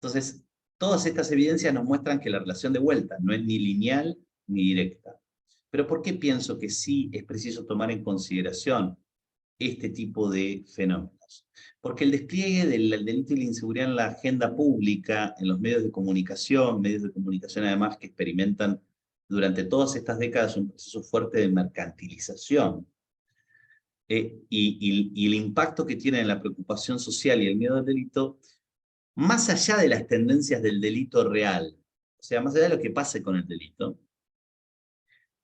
Entonces, todas estas evidencias nos muestran que la relación de vuelta no es ni lineal ni directa. Pero ¿por qué pienso que sí es preciso tomar en consideración este tipo de fenómenos? Porque el despliegue del delito y la inseguridad en la agenda pública, en los medios de comunicación además que experimentan durante todas estas décadas un proceso fuerte de mercantilización, y el impacto que tiene en la preocupación social y el miedo al delito, más allá de las tendencias del delito real, o sea, más allá de lo que pase con el delito,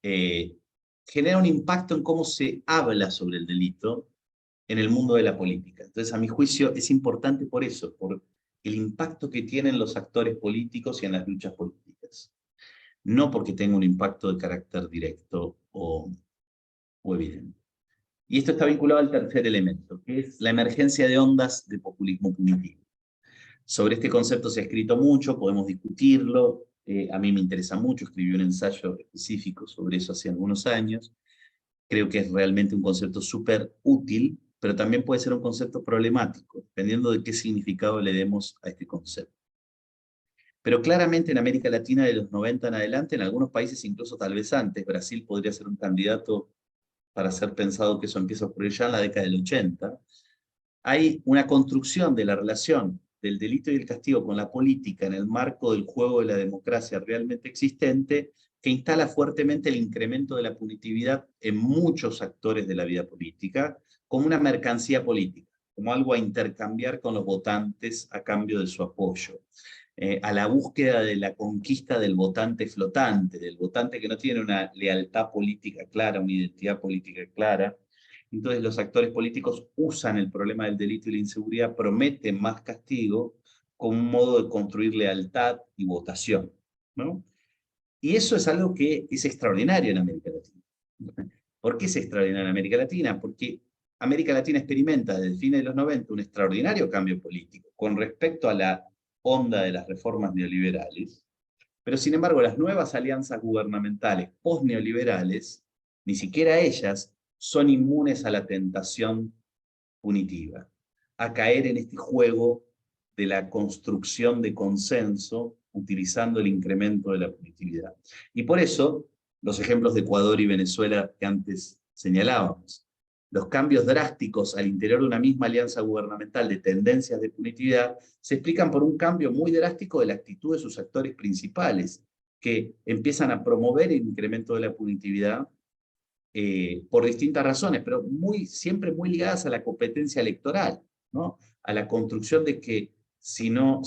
genera un impacto en cómo se habla sobre el delito en el mundo de la política. Entonces, a mi juicio, es importante por eso, por el impacto que tienen los actores políticos y en las luchas políticas. No porque tenga un impacto de carácter directo o evidente. Y esto está vinculado al tercer elemento, que es la emergencia de ondas de populismo punitivo. Sobre este concepto se ha escrito mucho, podemos discutirlo, a mí me interesa mucho, escribí un ensayo específico sobre eso hace algunos años, creo que es realmente un concepto súper útil, pero también puede ser un concepto problemático, dependiendo de qué significado le demos a este concepto. Pero claramente en América Latina de los 90 en adelante, en algunos países incluso tal vez antes, Brasil podría ser un candidato para ser pensado que eso empieza a ocurrir ya en la década del 80, hay una construcción de la relación del delito y el castigo con la política en el marco del juego de la democracia realmente existente, que instala fuertemente el incremento de la punitividad en muchos actores de la vida política, como una mercancía política, como algo a intercambiar con los votantes a cambio de su apoyo. A la búsqueda de la conquista del votante flotante, del votante que no tiene una lealtad política clara, una identidad política clara. Entonces los actores políticos usan el problema del delito y la inseguridad, prometen más castigo como un modo de construir lealtad y votación, ¿no? Y eso es algo que es extraordinario en América Latina. ¿Por qué es extraordinario en América Latina? Porque América Latina experimenta desde el fin de los 90 un extraordinario cambio político con respecto a la onda de las reformas neoliberales, pero sin embargo las nuevas alianzas gubernamentales post-neoliberales, ni siquiera ellas son inmunes a la tentación punitiva, a caer en este juego de la construcción de consenso utilizando el incremento de la punitividad. Y por eso, los ejemplos de Ecuador y Venezuela que antes señalábamos, los cambios drásticos al interior de una misma alianza gubernamental de tendencias de punitividad se explican por un cambio muy drástico de la actitud de sus actores principales, que empiezan a promover el incremento de la punitividad por distintas razones, pero siempre muy ligadas a la competencia electoral, ¿no? A la construcción de que si no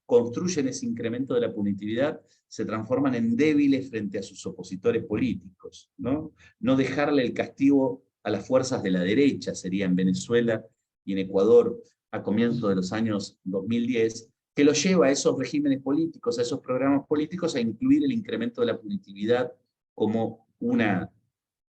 construyen ese incremento de la punitividad, se transforman en débiles frente a sus opositores políticos, ¿no? No dejarle el castigo a las fuerzas de la derecha, sería en Venezuela y en Ecuador a comienzos de los años 2010, que lo lleva a esos regímenes políticos, a esos programas políticos, a incluir el incremento de la punitividad como una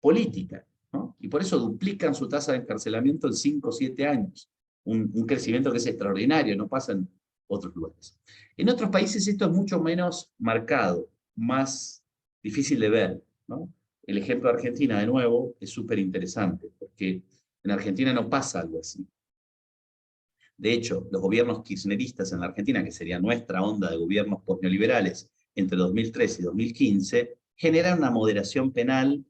política, ¿no? Y por eso duplican su tasa de encarcelamiento en 5 o 7 años. Un crecimiento que es extraordinario, no pasa en otros lugares. En otros países esto es mucho menos marcado, más difícil de ver, ¿no? El ejemplo de Argentina, de nuevo, es súper interesante, porque en Argentina no pasa algo así. De hecho, los gobiernos kirchneristas en la Argentina, que sería nuestra onda de gobiernos postneoliberales entre 2013 y 2015, generan una moderación penal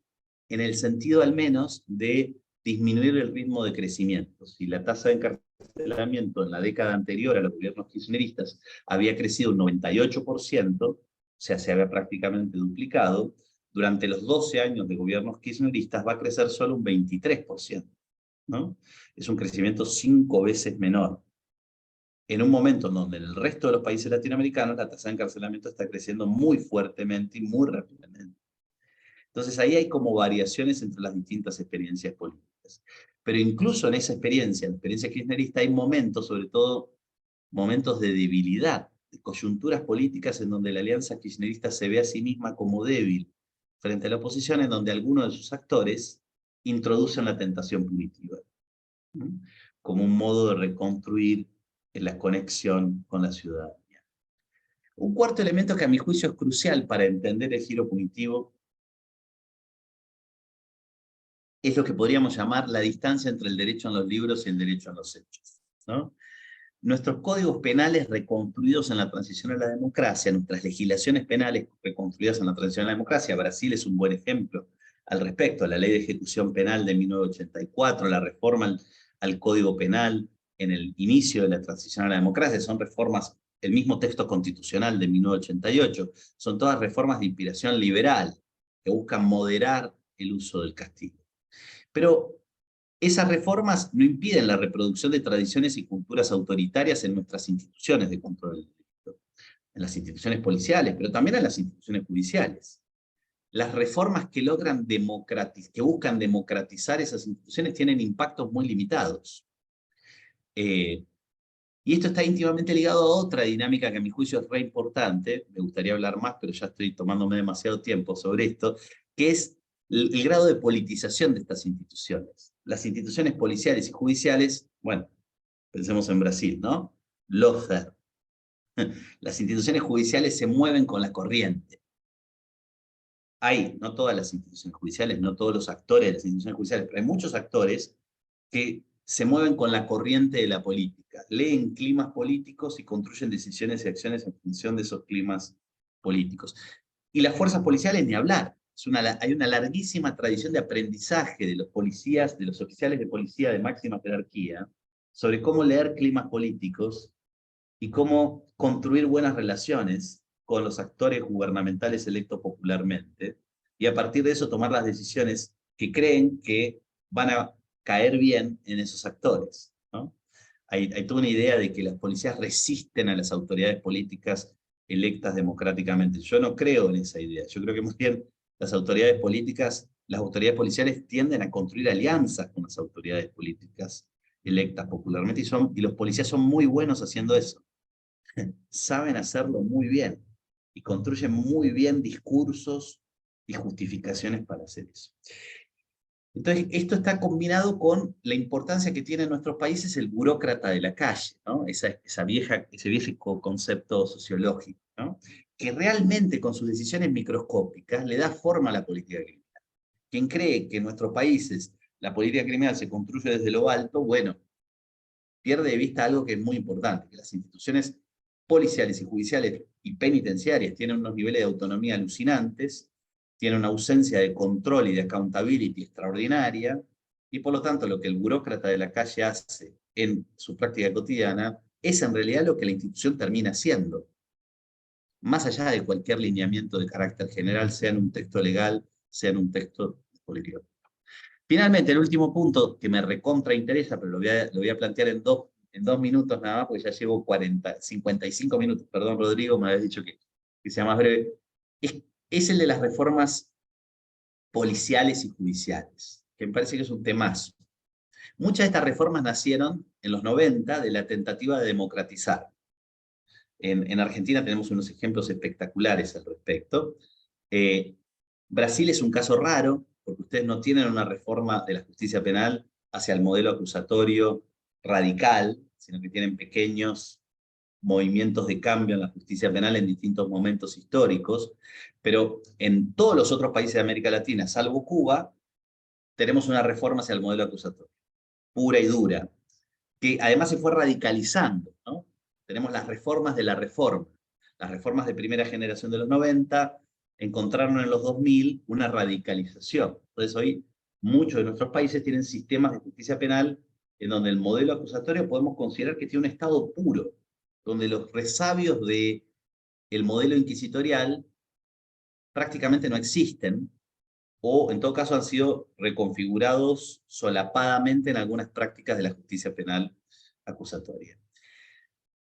en el sentido al menos de disminuir el ritmo de crecimiento. Si la tasa de encarcelamiento en la década anterior a los gobiernos kirchneristas había crecido un 98%, o sea, se había prácticamente duplicado, durante los 12 años de gobiernos kirchneristas va a crecer solo un 23%, ¿no? Es un crecimiento 5 veces menor. En un momento en donde en el resto de los países latinoamericanos la tasa de encarcelamiento está creciendo muy fuertemente y muy rápidamente. Entonces ahí hay como variaciones entre las distintas experiencias políticas. Pero incluso en esa experiencia, en la experiencia kirchnerista, hay momentos, sobre todo momentos de debilidad, de coyunturas políticas en donde la alianza kirchnerista se ve a sí misma como débil frente a la oposición, en donde algunos de sus actores introducen la tentación punitiva, ¿no? Como un modo de reconstruir la conexión con la ciudadanía. Un cuarto elemento que a mi juicio es crucial para entender el giro punitivo es lo que podríamos llamar la distancia entre el derecho en los libros y el derecho en los hechos, ¿no? Nuestros códigos penales reconstruidos en la transición a la democracia, nuestras legislaciones penales reconstruidas en la transición a la democracia, Brasil es un buen ejemplo al respecto, la ley de ejecución penal de 1984, la reforma al Código Penal en el inicio de la transición a la democracia, son reformas, el mismo texto constitucional de 1988, son todas reformas de inspiración liberal que buscan moderar el uso del castigo. Pero esas reformas no impiden la reproducción de tradiciones y culturas autoritarias en nuestras instituciones de control del delito, en las instituciones policiales, pero también en las instituciones judiciales. Las reformas que que buscan democratizar esas instituciones tienen impactos muy limitados. Y esto está íntimamente ligado a otra dinámica que a mi juicio es re importante, me gustaría hablar más, pero ya estoy tomándome demasiado tiempo sobre esto, que es el grado de politización de estas instituciones. Las instituciones policiales y judiciales, bueno, pensemos en Brasil, ¿no? Lawfare. Las instituciones judiciales se mueven con la corriente. Hay, no todas las instituciones judiciales, no todos los actores de las instituciones judiciales, pero hay muchos actores que se mueven con la corriente de la política, leen climas políticos y construyen decisiones y acciones en función de esos climas políticos. Y las fuerzas policiales, ni hablar. Hay una larguísima tradición de aprendizaje de los policías, de los oficiales de policía de máxima jerarquía, sobre cómo leer climas políticos y cómo construir buenas relaciones con los actores gubernamentales electos popularmente, y a partir de eso tomar las decisiones que creen que van a caer bien en esos actores, ¿no? Hay toda una idea de que las policías resisten a las autoridades políticas electas democráticamente. Yo no creo en esa idea. Yo creo que más bien las autoridades políticas, las autoridades policiales tienden a construir alianzas con las autoridades políticas electas popularmente, y los policías son muy buenos haciendo eso. Saben hacerlo muy bien y construyen muy bien discursos y justificaciones para hacer eso. Entonces, esto está combinado con la importancia que tiene en nuestros países el burócrata de la calle, ¿no? Ese viejo concepto sociológico, ¿no? Que realmente con sus decisiones microscópicas le da forma a la política criminal. Quien cree que en nuestros países la política criminal se construye desde lo alto, bueno, pierde de vista algo que es muy importante, que las instituciones policiales y judiciales y penitenciarias tienen unos niveles de autonomía alucinantes, tienen una ausencia de control y de accountability extraordinaria, y por lo tanto lo que el burócrata de la calle hace en su práctica cotidiana es en realidad lo que la institución termina haciendo, más allá de cualquier lineamiento de carácter general, sea en un texto legal, sea en un texto político. Finalmente, el último punto que me recontra interesa, pero lo voy a plantear en dos minutos nada más, porque ya llevo 55 minutos, perdón Rodrigo, me habías dicho que sea más breve, es el de las reformas policiales y judiciales, que me parece que es un temazo. Muchas de estas reformas nacieron en los 90 de la tentativa de democratizar. En Argentina tenemos unos ejemplos espectaculares al respecto. Brasil es un caso raro, porque ustedes no tienen una reforma de la justicia penal hacia el modelo acusatorio radical, sino que tienen pequeños movimientos de cambio en la justicia penal en distintos momentos históricos, pero en todos los otros países de América Latina, salvo Cuba, tenemos una reforma hacia el modelo acusatorio, pura y dura, que además se fue radicalizando, ¿no? Tenemos las reformas de la reforma. Las reformas de primera generación de los 90 encontraron en los 2000 una radicalización. Entonces hoy muchos de nuestros países tienen sistemas de justicia penal en donde el modelo acusatorio podemos considerar que tiene un estado puro, donde los resabios del modelo inquisitorial prácticamente no existen, o en todo caso han sido reconfigurados solapadamente en algunas prácticas de la justicia penal acusatoria.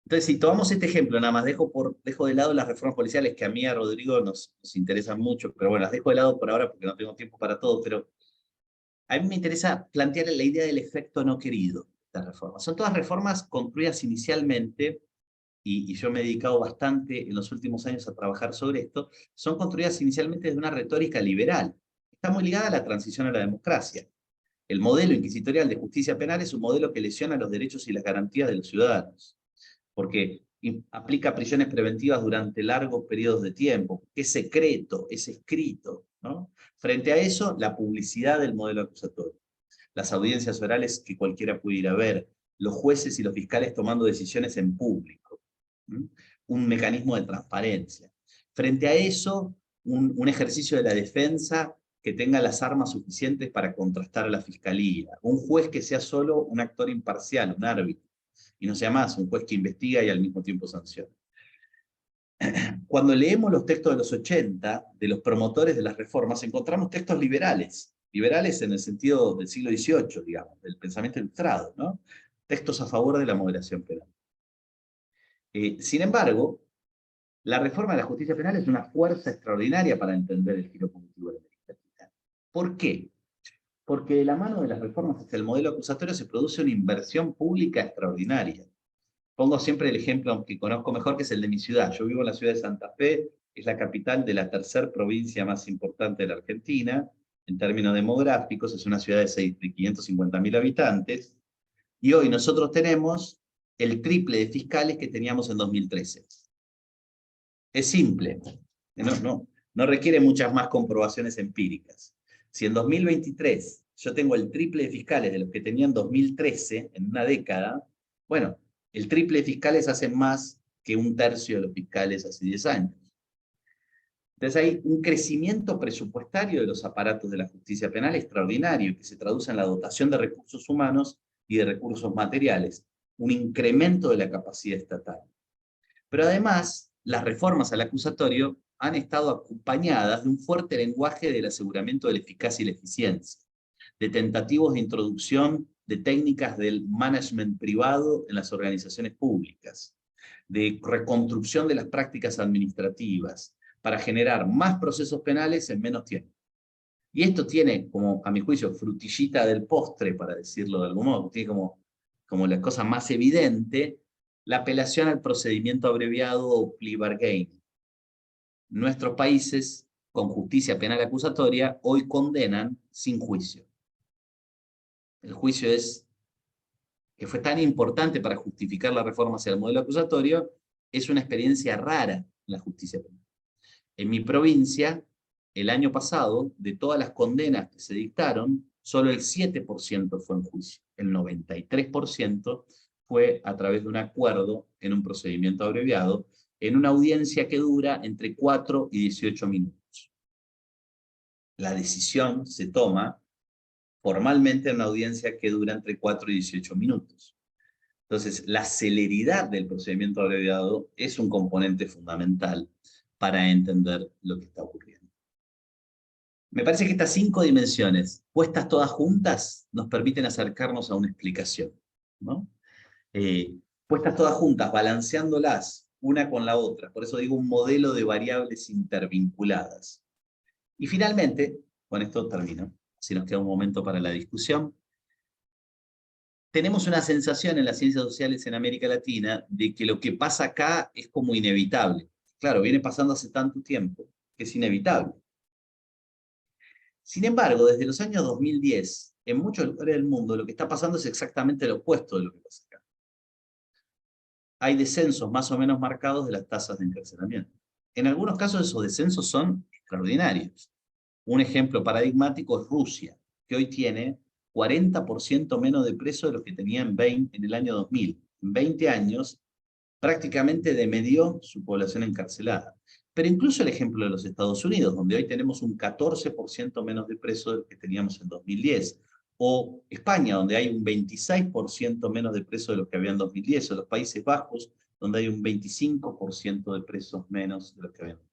Entonces, si tomamos este ejemplo, nada más dejo de lado las reformas policiales que a mí y a Rodrigo nos interesan mucho, pero bueno, las dejo de lado por ahora porque no tengo tiempo para todo, pero a mí me interesa plantear la idea del efecto no querido de estas reformas. Son todas reformas construidas inicialmente, y yo me he dedicado bastante en los últimos años a trabajar sobre esto, son construidas inicialmente desde una retórica liberal. Está muy ligada a la transición a la democracia. El modelo inquisitorial de justicia penal es un modelo que lesiona los derechos y las garantías de los ciudadanos, porque aplica prisiones preventivas durante largos periodos de tiempo, es secreto, es escrito, ¿no? Frente a eso, la publicidad del modelo acusatorio, las audiencias orales que cualquiera puede ir a ver, los jueces y los fiscales tomando decisiones en público, ¿sí? Un mecanismo de transparencia. Frente a eso, un ejercicio de la defensa que tenga las armas suficientes para contrastar a la fiscalía, un juez que sea solo un actor imparcial, un árbitro, y no sea más un juez que investiga y al mismo tiempo sanciona. Cuando leemos los textos de los 80, de los promotores de las reformas, encontramos textos liberales, liberales en el sentido del siglo XVIII, digamos, del pensamiento ilustrado, ¿no? Textos a favor de la moderación penal. Sin embargo, la reforma de la justicia penal es una fuerza extraordinaria para entender el giro cognitivo de la América. ¿Por qué? Porque de la mano de las reformas hacia el modelo acusatorio se produce una inversión pública extraordinaria. Pongo siempre el ejemplo que conozco mejor, que es el de mi ciudad. Yo vivo en la ciudad de Santa Fe, es la capital de la tercera provincia más importante de la Argentina, en términos demográficos, es una ciudad de 550.000 habitantes, y hoy nosotros tenemos el triple de fiscales que teníamos en 2013. Es simple, no requiere muchas más comprobaciones empíricas. Si en 2023 yo tengo el triple de fiscales de los que tenía en 2013, en una década, bueno, el triple de fiscales hacen más que un tercio de los fiscales hace 10 años. Entonces hay un crecimiento presupuestario de los aparatos de la justicia penal extraordinario, que se traduce en la dotación de recursos humanos y de recursos materiales, un incremento de la capacidad estatal. Pero además, las reformas al acusatorio han estado acompañadas de un fuerte lenguaje del aseguramiento de la eficacia y la eficiencia, de tentativas de introducción de técnicas del management privado en las organizaciones públicas, de reconstrucción de las prácticas administrativas, para generar más procesos penales en menos tiempo. Y esto tiene, como a mi juicio, frutillita del postre, para decirlo de algún modo, tiene como la cosa más evidente, la apelación al procedimiento abreviado o plea bargain. Nuestros países, con justicia penal acusatoria, hoy condenan sin juicio. el juicio que fue tan importante para justificar la reforma hacia el modelo acusatorio, es una experiencia rara en la justicia penal. En mi provincia, el año pasado, de todas las condenas que se dictaron, solo el 7% fue en juicio. El 93% fue a través de un acuerdo en un procedimiento abreviado, en una audiencia que dura entre 4 y 18 minutos. La decisión se toma formalmente en una audiencia que dura entre 4 y 18 minutos. Entonces, la celeridad del procedimiento abreviado es un componente fundamental para entender lo que está ocurriendo. Me parece que estas 5 dimensiones, puestas todas juntas, nos permiten acercarnos a una explicación, ¿no? Puestas todas juntas, balanceándolas una con la otra. Por eso digo un modelo de variables intervinculadas. Y finalmente, con esto termino, si nos queda un momento para la discusión, tenemos una sensación en las ciencias sociales en América Latina de que lo que pasa acá es como inevitable. Claro, viene pasando hace tanto tiempo que es inevitable. Sin embargo, desde los años 2010, en muchos lugares del mundo, lo que está pasando es exactamente lo opuesto de lo que pasa acá. Hay descensos más o menos marcados de las tasas de encarcelamiento. En algunos casos esos descensos son extraordinarios. Un ejemplo paradigmático es Rusia, que hoy tiene 40% menos de presos de los que tenía en el año 2000. En 20 años, prácticamente demedió su población encarcelada. Pero incluso el ejemplo de los Estados Unidos, donde hoy tenemos un 14% menos de presos de los que teníamos en 2010. O España, donde hay un 26% menos de presos de los que había en 2010. O los Países Bajos, donde hay un 25% de presos menos de los que había en 2010.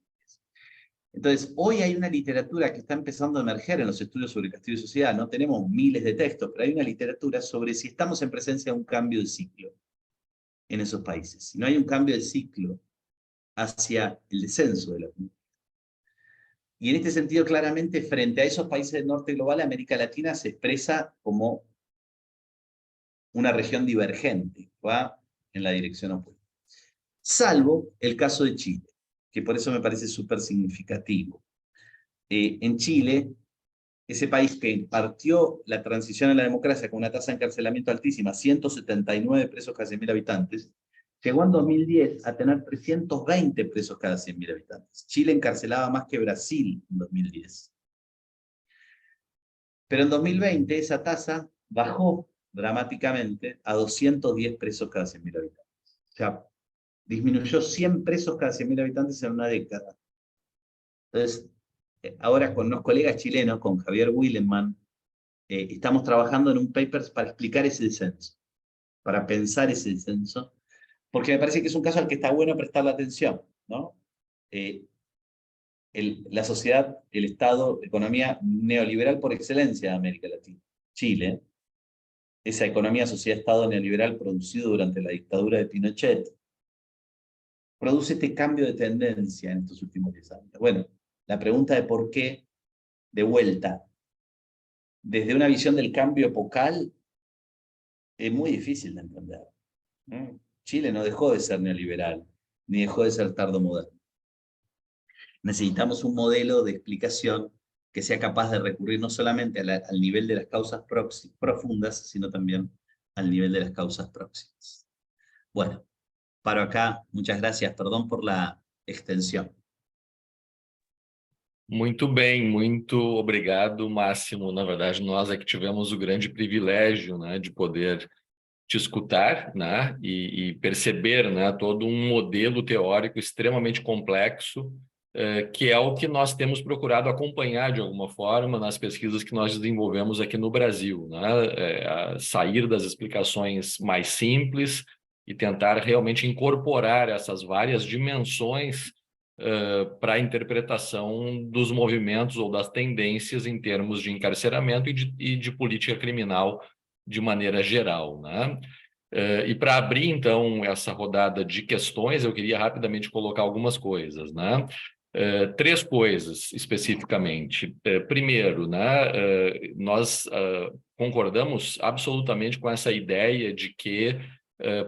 Entonces, hoy hay una literatura que está empezando a emerger en los estudios sobre castigo y sociedad. No tenemos miles de textos, pero hay una literatura sobre si estamos en presencia de un cambio de ciclo en esos países. Si no hay un cambio de ciclo hacia el descenso de la comunidad. Y en este sentido, claramente, frente a esos países del norte global, América Latina se expresa como una región divergente, va en la dirección opuesta. Salvo el caso de Chile, que por eso me parece súper significativo. En Chile, ese país que partió la transición a la democracia con una tasa de encarcelamiento altísima, 179 presos cada 100.000 habitantes, llegó en 2010 a tener 320 presos cada 100.000 habitantes. Chile encarcelaba más que Brasil en 2010. Pero en 2020 esa tasa bajó dramáticamente a 210 presos cada 100.000 habitantes. O sea, disminuyó 100 presos cada 100.000 habitantes en una década. Entonces, ahora con unos colegas chilenos, con Javier Willenman, estamos trabajando en un paper para explicar ese descenso, para pensar ese descenso, porque me parece que es un caso al que está bueno prestarle atención, ¿no? La sociedad, el Estado, economía neoliberal por excelencia de América Latina, Chile, esa economía, sociedad, Estado neoliberal producido durante la dictadura de Pinochet, produce este cambio de tendencia en estos últimos 10 años. Bueno, la pregunta de por qué, de vuelta, desde una visión del cambio epocal, es muy difícil de entender. Chile no dejó de ser neoliberal, ni dejó de ser tardomoderno. Necesitamos un modelo de explicación que sea capaz de recurrir no solamente al nivel de las causas profundas, sino también al nivel de las causas próximas. Bueno, paro acá. Muchas gracias. Perdón por la extensión. Muito bem, muito obrigado, Máximo. Na verdade, nós é que tivemos o grande privilégio, né, de poder te escutar, né, e perceber, né, todo um modelo teórico extremamente complexo, que é o que nós temos procurado acompanhar de alguma forma nas pesquisas que nós desenvolvemos aqui no Brasil, né, sair das explicações mais simples e tentar realmente incorporar essas várias dimensões para a interpretação dos movimentos ou das tendências em termos de encarceramento e de política criminal de maneira geral, né? E para abrir, então, essa rodada de questões, eu queria rapidamente colocar algumas coisas, né? 3 coisas, especificamente. Primeiro, né, nós concordamos absolutamente com essa ideia de que,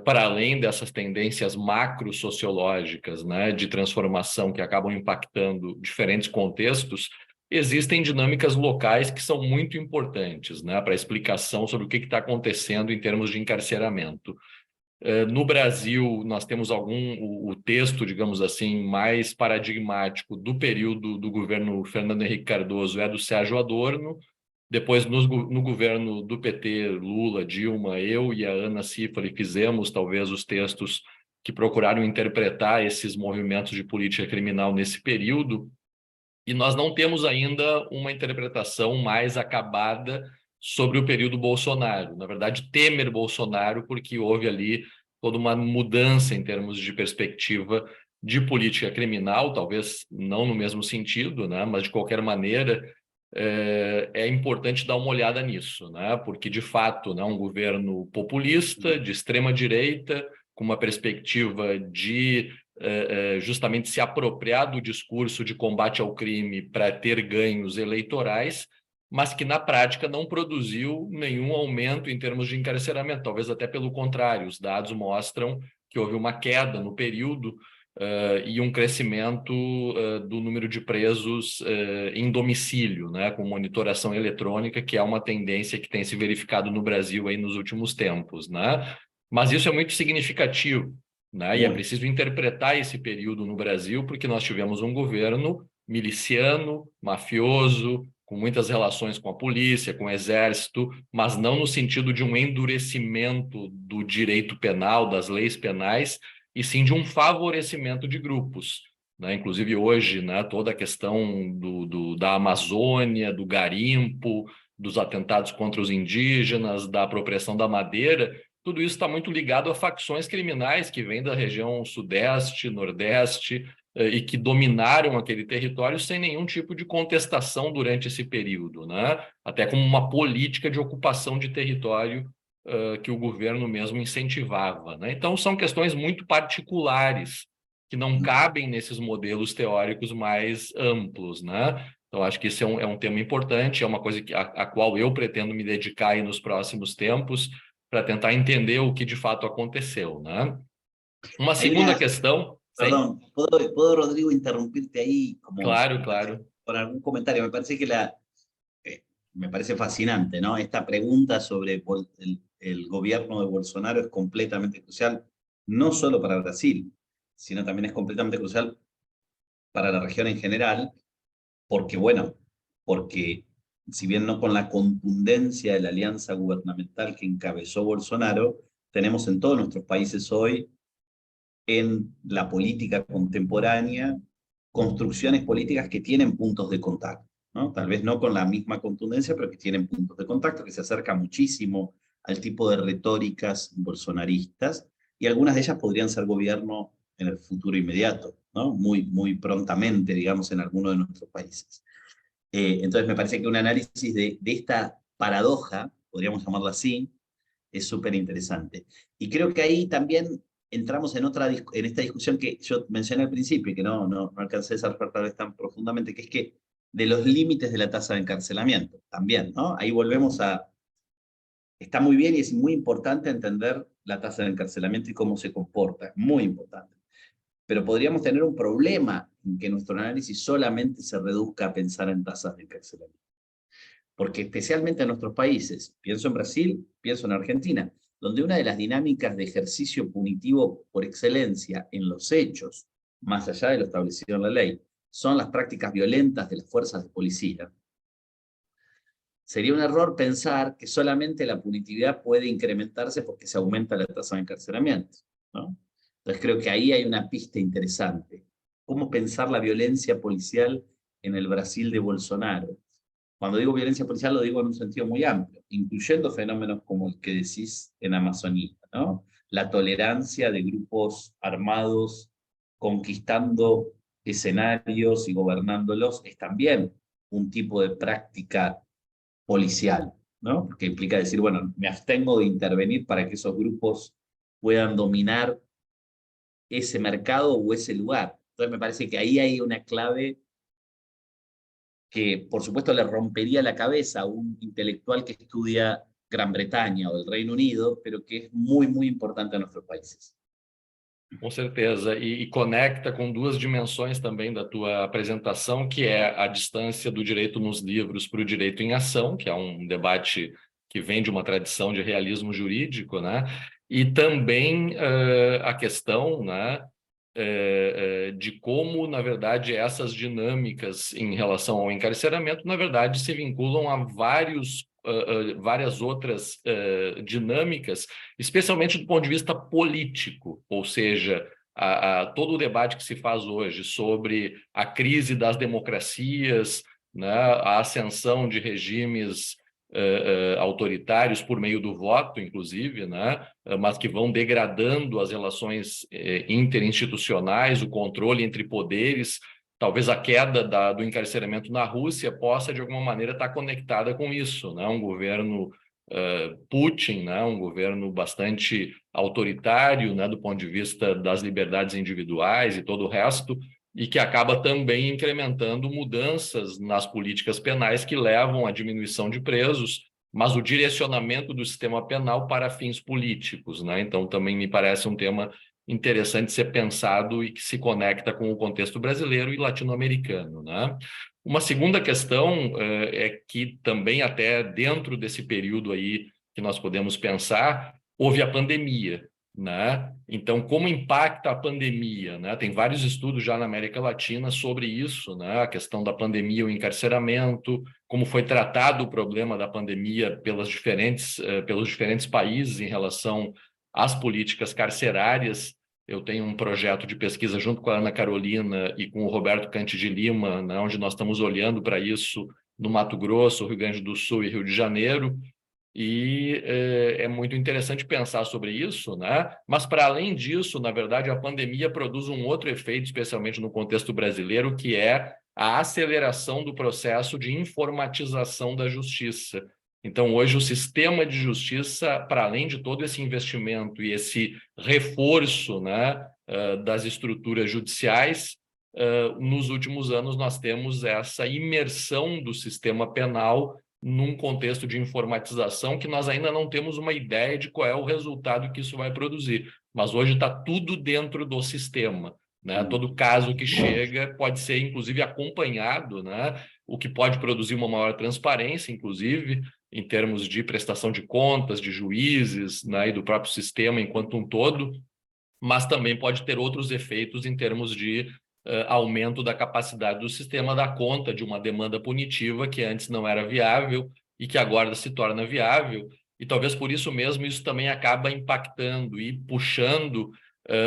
para além dessas tendências macro-sociológicas, né, de transformação que acabam impactando diferentes contextos, existem dinâmicas locais que são muito importantes, né, para a explicação sobre o que está acontecendo em termos de encarceramento. No Brasil, nós temos o texto, digamos assim, mais paradigmático do período do governo Fernando Henrique Cardoso é do Sérgio Adorno. Depois, no governo do PT, Lula, Dilma, eu e a Ana Cifali fizemos talvez os textos que procuraram interpretar esses movimentos de política criminal nesse período, e nós não temos ainda uma interpretação mais acabada sobre o período Bolsonaro. Na verdade, Temer-Bolsonaro, porque houve ali toda uma mudança em termos de perspectiva de política criminal, talvez não no mesmo sentido, né? Mas de qualquer maneira é importante dar uma olhada nisso, né? Porque de fato, né, um governo populista de extrema direita com uma perspectiva de justamente se apropriar do discurso de combate ao crime para ter ganhos eleitorais, mas que na prática não produziu nenhum aumento em termos de encarceramento, talvez até pelo contrário. Os dados mostram que houve uma queda no período e um crescimento do número de presos em domicílio, né, com monitoração eletrônica, que é uma tendência que tem se verificado no Brasil aí nos últimos tempos, né? Mas isso é muito significativo, né? E é preciso interpretar esse período no Brasil, porque nós tivemos um governo miliciano, mafioso, com muitas relações com a polícia, com o exército, mas não no sentido de um endurecimento do direito penal, das leis penais, e sim de um favorecimento de grupos, né? Inclusive hoje, né, toda a questão da Amazônia, do garimpo, dos atentados contra os indígenas, da apropriação da madeira, tudo isso está muito ligado a facções criminais que vêm da região sudeste, nordeste, e que dominaram aquele território sem nenhum tipo de contestação durante esse período, né? Até como uma política de ocupação de território que o governo mesmo incentivava, né? Então, são questões muito particulares que não cabem nesses modelos teóricos mais amplos, né? Então, acho que isso é um tema importante, é uma coisa a qual eu pretendo me dedicar aí nos próximos tempos para tentar entender o que de fato aconteceu, né? Uma segunda questão... Perdón, ¿puedo, Rodrigo, interrumpirte ahí como Claro, claro. con algún comentario? Me parece que me parece fascinante, ¿no? Esta pregunta sobre el gobierno de Bolsonaro es completamente crucial, no solo para Brasil, sino también es completamente crucial para la región en general, porque, bueno, porque si bien no con la contundencia de la alianza gubernamental que encabezó Bolsonaro, tenemos en todos nuestros países hoy, en la política contemporánea, construcciones políticas que tienen puntos de contacto, ¿no? Tal vez no con la misma contundencia, pero que tienen puntos de contacto, que se acerca muchísimo al tipo de retóricas bolsonaristas, y algunas de ellas podrían ser gobierno en el futuro inmediato, ¿no? Muy prontamente, digamos, en alguno de nuestros países. Entonces me parece que un análisis de esta paradoja, podríamos llamarla así, es súper interesante. Y creo que ahí también entramos en esta discusión que yo mencioné al principio y que no alcancé a desarrollar tal vez tan profundamente, que es que de los límites de la tasa de encarcelamiento también, ¿no? Ahí volvemos a... Está muy bien y es muy importante entender la tasa de encarcelamiento y cómo se comporta, muy importante. Pero podríamos tener un problema en que nuestro análisis solamente se reduzca a pensar en tasas de encarcelamiento. Porque especialmente en nuestros países, pienso en Brasil, pienso en Argentina, donde una de las dinámicas de ejercicio punitivo por excelencia en los hechos, más allá de lo establecido en la ley, son las prácticas violentas de las fuerzas de policía, sería un error pensar que solamente la punitividad puede incrementarse porque se aumenta la tasa de encarcelamiento, ¿no? Entonces creo que ahí hay una pista interesante. ¿Cómo pensar la violencia policial en el Brasil de Bolsonaro? Cuando digo violencia policial lo digo en un sentido muy amplio, incluyendo fenómenos como el que decís en Amazonía, ¿no? La tolerancia de grupos armados conquistando escenarios y gobernándolos es también un tipo de práctica policial, ¿no? Porque implica decir, bueno, me abstengo de intervenir para que esos grupos puedan dominar ese mercado o ese lugar. Entonces me parece que ahí hay una clave que, por supuesto, le rompería la cabeza a un intelectual que estudia Gran Bretaña o el Reino Unido, pero que es muy importante a nuestros países. Com certeza, e conecta com duas dimensões também da tua apresentação, que é a distância do direito nos livros para o direito em ação, que é um debate que vem de uma tradição de realismo jurídico, né? E também a questão, né, de como, na verdade, essas dinâmicas em relação ao encarceramento, na verdade, se vinculam a várias outras dinâmicas, especialmente do ponto de vista político, ou seja, todo o debate que se faz hoje sobre a crise das democracias, né, a ascensão de regimes autoritários por meio do voto, inclusive, né, mas que vão degradando as relações interinstitucionais, o controle entre poderes. Talvez a queda do encarceramento na Rússia possa, de alguma maneira, estar conectada com isso, né? Um governo Putin, né? Um governo bastante autoritário, né? Do ponto de vista das liberdades individuais e todo o resto, e que acaba também incrementando mudanças nas políticas penais que levam à diminuição de presos, mas o direcionamento do sistema penal para fins políticos, né? Então, também me parece um tema interessante ser pensado e que se conecta com o contexto brasileiro e latino-americano, né? Uma segunda questão é que também até dentro desse período aí que nós podemos pensar, houve a pandemia, né? Então, como impacta a pandemia, né? Tem vários estudos já na América Latina sobre isso, né? A questão da pandemia, o encarceramento, como foi tratado o problema da pandemia pelos diferentes países em relação às políticas carcerárias. Eu tenho um projeto de pesquisa junto com a Ana Carolina e com o Roberto Cante de Lima, né, onde nós estamos olhando para isso no Mato Grosso, Rio Grande do Sul e Rio de Janeiro, e é muito interessante pensar sobre isso, né? Mas, para além disso, na verdade, a pandemia produz um outro efeito, especialmente no contexto brasileiro, que é a aceleração do processo de informatização da justiça. Então, hoje, o sistema de justiça, para além de todo esse investimento e esse reforço, né, das estruturas judiciais, nos últimos anos nós temos essa imersão do sistema penal num contexto de informatização que nós ainda não temos uma ideia de qual é o resultado que isso vai produzir. Mas hoje está tudo dentro do sistema, né? Todo caso que chega pode ser, inclusive, acompanhado, né? O que pode produzir uma maior transparência, inclusive, em termos de prestação de contas, de juízes, né? E do próprio sistema enquanto um todo, mas também pode ter outros efeitos em termos de aumento da capacidade do sistema dar conta de uma demanda punitiva que antes não era viável e que agora se torna viável. E talvez por isso mesmo isso também acaba impactando e puxando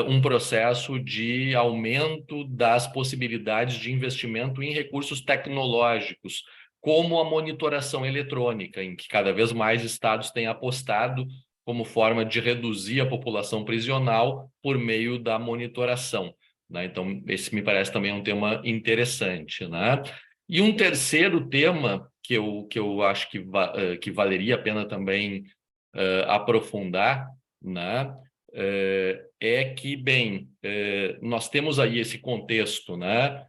um processo de aumento das possibilidades de investimento em recursos tecnológicos, como a monitoração eletrônica, em que cada vez mais estados têm apostado como forma de reduzir a população prisional por meio da monitoração, né? Então, esse me parece também um tema interessante, né? E um terceiro tema que eu acho que valeria a pena também aprofundar, né? É que, bem, nós temos aí esse contexto, né?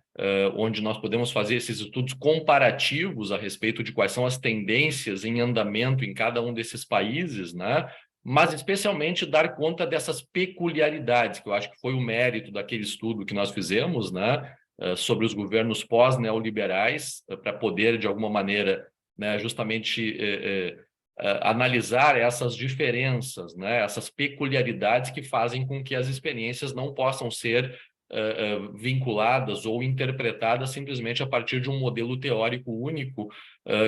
Onde nós podemos fazer esses estudos comparativos a respeito de quais são as tendências em andamento em cada um desses países, né? Mas especialmente dar conta dessas peculiaridades, que eu acho que foi o mérito daquele estudo que nós fizemos, né, sobre os governos pós-neoliberais, para poder, de alguma maneira, né, justamente analisar essas diferenças, né, essas peculiaridades que fazem com que as experiências não possam ser vinculadas ou interpretadas simplesmente a partir de um modelo teórico único,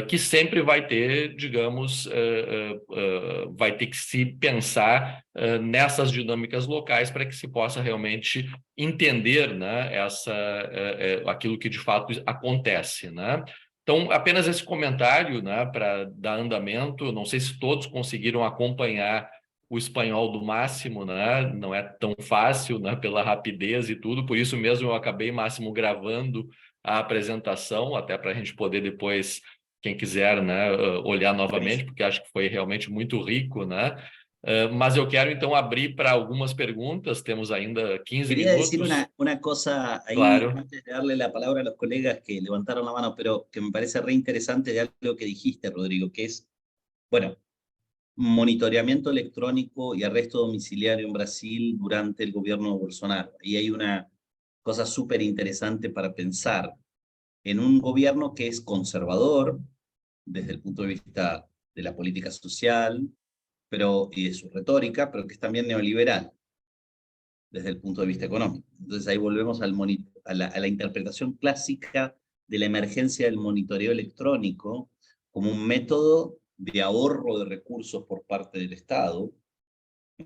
que sempre vai ter, digamos, vai ter que se pensar nessas dinâmicas locais para que se possa realmente entender, né, aquilo que de fato acontece, né? Então, apenas esse comentário, né, para dar andamento. Não sei se todos conseguiram acompanhar o espanhol do Máximo, né? Não é tão fácil, né, pela rapidez e tudo, por isso mesmo eu acabei, Máximo, gravando a apresentação, até para a gente poder depois, quem quiser, né, olhar novamente, porque acho que foi realmente muito rico, né? Mas eu quero, então, abrir para algumas perguntas, temos ainda 15 Quería decir minutos, una cosa ahí, claro. antes de darle la palabra a los colegas que levantaron la mano, pero que me parece re interesante de algo que dijiste, Rodrigo, que es, bueno, monitoreamiento electrónico y arresto domiciliario en Brasil durante el gobierno de Bolsonaro. Y hay una cosa súper interesante para pensar en un gobierno que es conservador desde el punto de vista de la política social y de su retórica, pero que es también neoliberal desde el punto de vista económico. Entonces ahí volvemos a la interpretación clásica de la emergencia del monitoreo electrónico como un método de ahorro de recursos por parte del Estado,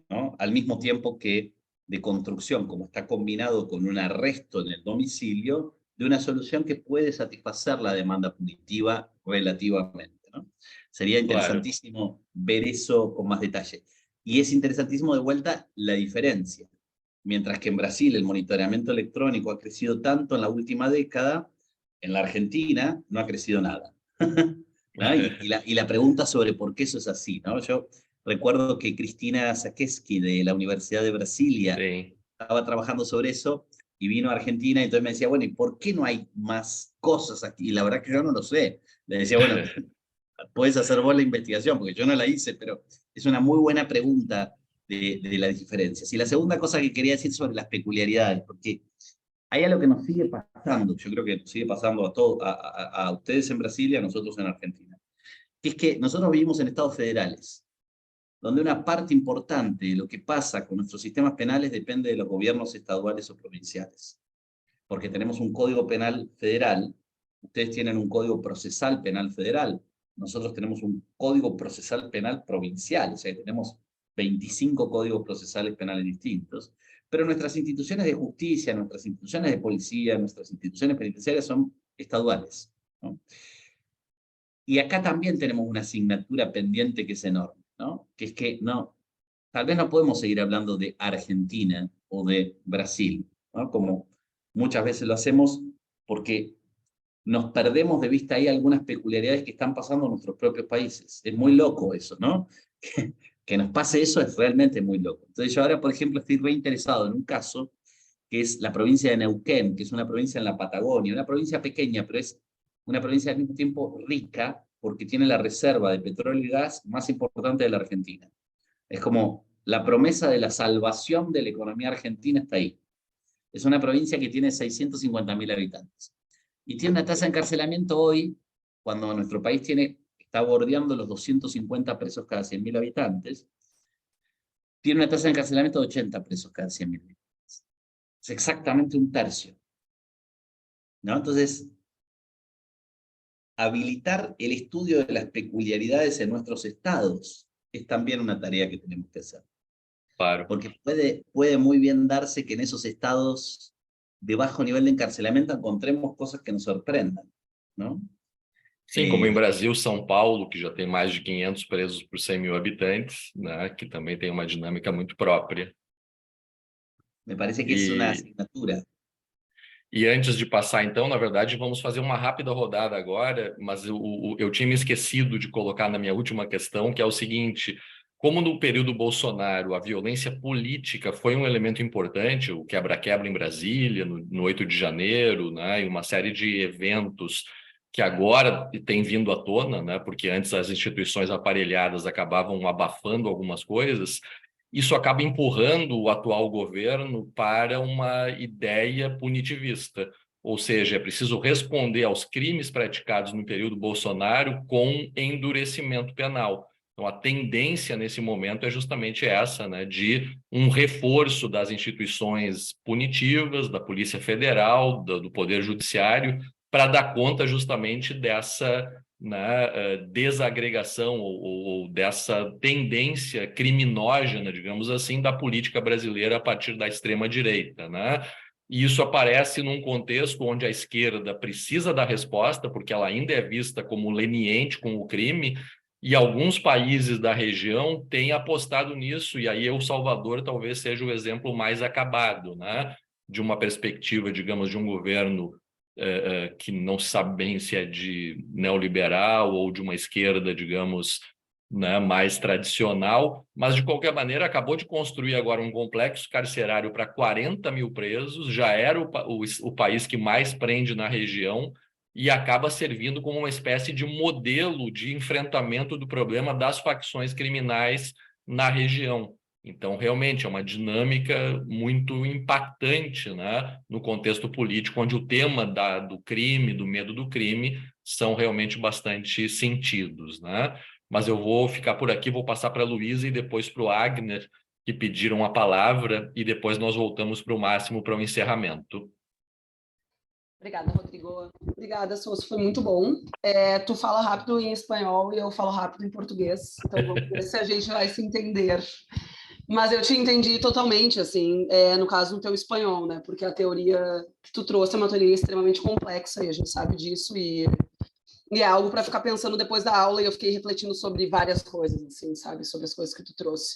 ¿no? Al mismo tiempo que de construcción, como está combinado con un arresto en el domicilio, de una solución que puede satisfacer la demanda punitiva relativamente, ¿no? Sería Claro. interesantísimo ver eso con más detalle. Y es interesantísimo de vuelta la diferencia. Mientras que en Brasil el monitoreamiento electrónico ha crecido tanto en la última década, en la Argentina no ha crecido nada. ¿No? Y la pregunta sobre por qué eso es así, ¿no? Yo recuerdo que Cristina Sakeski de la Universidad de Brasilia Sim. estaba trabajando sobre eso y vino a Argentina y entonces me decía, bueno, ¿y por qué no hay más cosas aquí? Y la verdad que yo no lo sé. Le decía, bueno, puedes hacer vos la investigación, porque yo no la hice, pero es una muy buena pregunta de las diferencias. Y la segunda cosa que quería decir sobre las peculiaridades, porque hay algo que nos sigue pasando, yo creo que nos sigue pasando a ustedes en Brasil y a nosotros en Argentina, que es que nosotros vivimos en estados federales, donde una parte importante de lo que pasa con nuestros sistemas penales depende de los gobiernos estaduales o provinciales, porque tenemos un código penal federal, ustedes tienen un código procesal penal federal, nosotros tenemos un código procesal penal provincial, o sea, tenemos 25 códigos procesales penales distintos, pero nuestras instituciones de justicia, nuestras instituciones de policía, nuestras instituciones penitenciarias son estaduales, ¿no? Y acá también tenemos una asignatura pendiente que es enorme, ¿no? Que es que no, tal vez no podemos seguir hablando de Argentina o de Brasil, ¿no? Como muchas veces lo hacemos, porque nos perdemos de vista ahí algunas peculiaridades que están pasando en nuestros propios países. Es muy loco eso, ¿no? Que nos pase eso es realmente muy loco. Entonces yo ahora, por ejemplo, estoy reinteresado en un caso que es la provincia de Neuquén, que es una provincia en la Patagonia, una provincia pequeña, pero es una provincia al mismo tiempo rica porque tiene la reserva de petróleo y gas más importante de la Argentina. Es como la promesa de la salvación de la economía argentina está ahí. Es una provincia que tiene 650.000 habitantes. Y tiene una tasa de encarcelamiento hoy, cuando nuestro país está bordeando los 250 presos cada 100.000 habitantes, tiene una tasa de encarcelamiento de 80 presos cada 100.000 habitantes. Es exactamente un tercio, ¿no? Entonces, habilitar el estudio de las peculiaridades en nuestros estados es también una tarea que tenemos que hacer. Claro. Porque puede muy bien darse que en esos estados de bajo nivel de encarcelamiento encontremos cosas que nos sorprendan, ¿no? Sim, como em Brasil, São Paulo, que já tem mais de 500 presos por 100 mil habitantes, né, que também tem uma dinâmica muito própria. Me parece que es una E, asignatura. e antes de passar, então, na verdade, vamos fazer uma rápida rodada agora, mas eu tinha me esquecido de colocar na minha última questão, que é o seguinte: como no período Bolsonaro a violência política foi um elemento importante, o quebra-quebra em Brasília, no 8 de janeiro, né, e uma série de eventos que agora tem vindo à tona, né, porque antes as instituições aparelhadas acabavam abafando algumas coisas, isso acaba empurrando o atual governo para uma ideia punitivista. Ou seja, é preciso responder aos crimes praticados no período Bolsonaro com endurecimento penal. Então, a tendência nesse momento é justamente essa, né, de um reforço das instituições punitivas, da Polícia Federal, do Poder Judiciário, para dar conta justamente dessa, né, desagregação ou dessa tendência criminógena, digamos assim, da política brasileira a partir da extrema-direita, né? E isso aparece num contexto onde a esquerda precisa da resposta, porque ela ainda é vista como leniente com o crime, e alguns países da região têm apostado nisso, e aí El Salvador talvez seja o exemplo mais acabado, né? De uma perspectiva, digamos, de um governo que não se sabe bem se é de neoliberal ou de uma esquerda, digamos, né, mais tradicional, mas de qualquer maneira acabou de construir agora um complexo carcerário para 40 mil presos, já era o país que mais prende na região, e acaba servindo como uma espécie de modelo de enfrentamento do problema das facções criminais na região. Então, realmente, é uma dinâmica muito impactante, né, no contexto político, onde o tema do crime, do medo do crime, são realmente bastante sentidos, né? Mas eu vou ficar por aqui, vou passar para a Luísa e depois para o Agner, que pediram a palavra, e depois nós voltamos para o Máximo para o encerramento. Obrigada, Rodrigo. Obrigada, Sousa, foi muito bom. Tu fala rápido em espanhol e eu falo rápido em português, então vamos ver se a gente vai se entender. Mas eu te entendi totalmente, assim, no caso do teu espanhol, né? Porque a teoria que tu trouxe é uma teoria extremamente complexa e a gente sabe disso e é algo para ficar pensando depois da aula, e eu fiquei refletindo sobre várias coisas, assim, sabe? Sobre as coisas que tu trouxe.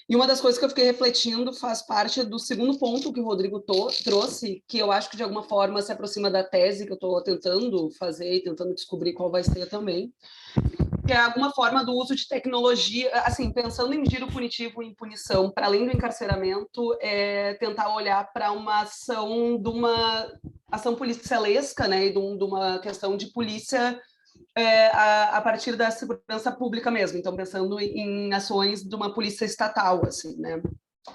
E uma das coisas que eu fiquei refletindo faz parte do segundo ponto que o Rodrigo trouxe, que eu acho que de alguma forma se aproxima da tese que eu estou tentando fazer e tentando descobrir qual vai ser também, que é alguma forma do uso de tecnologia, assim, pensando em giro punitivo e em punição, para além do encarceramento, tentar olhar para uma ação de uma ação policialesca, né, e de uma questão de polícia a partir da segurança pública mesmo, então pensando em ações de uma polícia estatal, assim, né?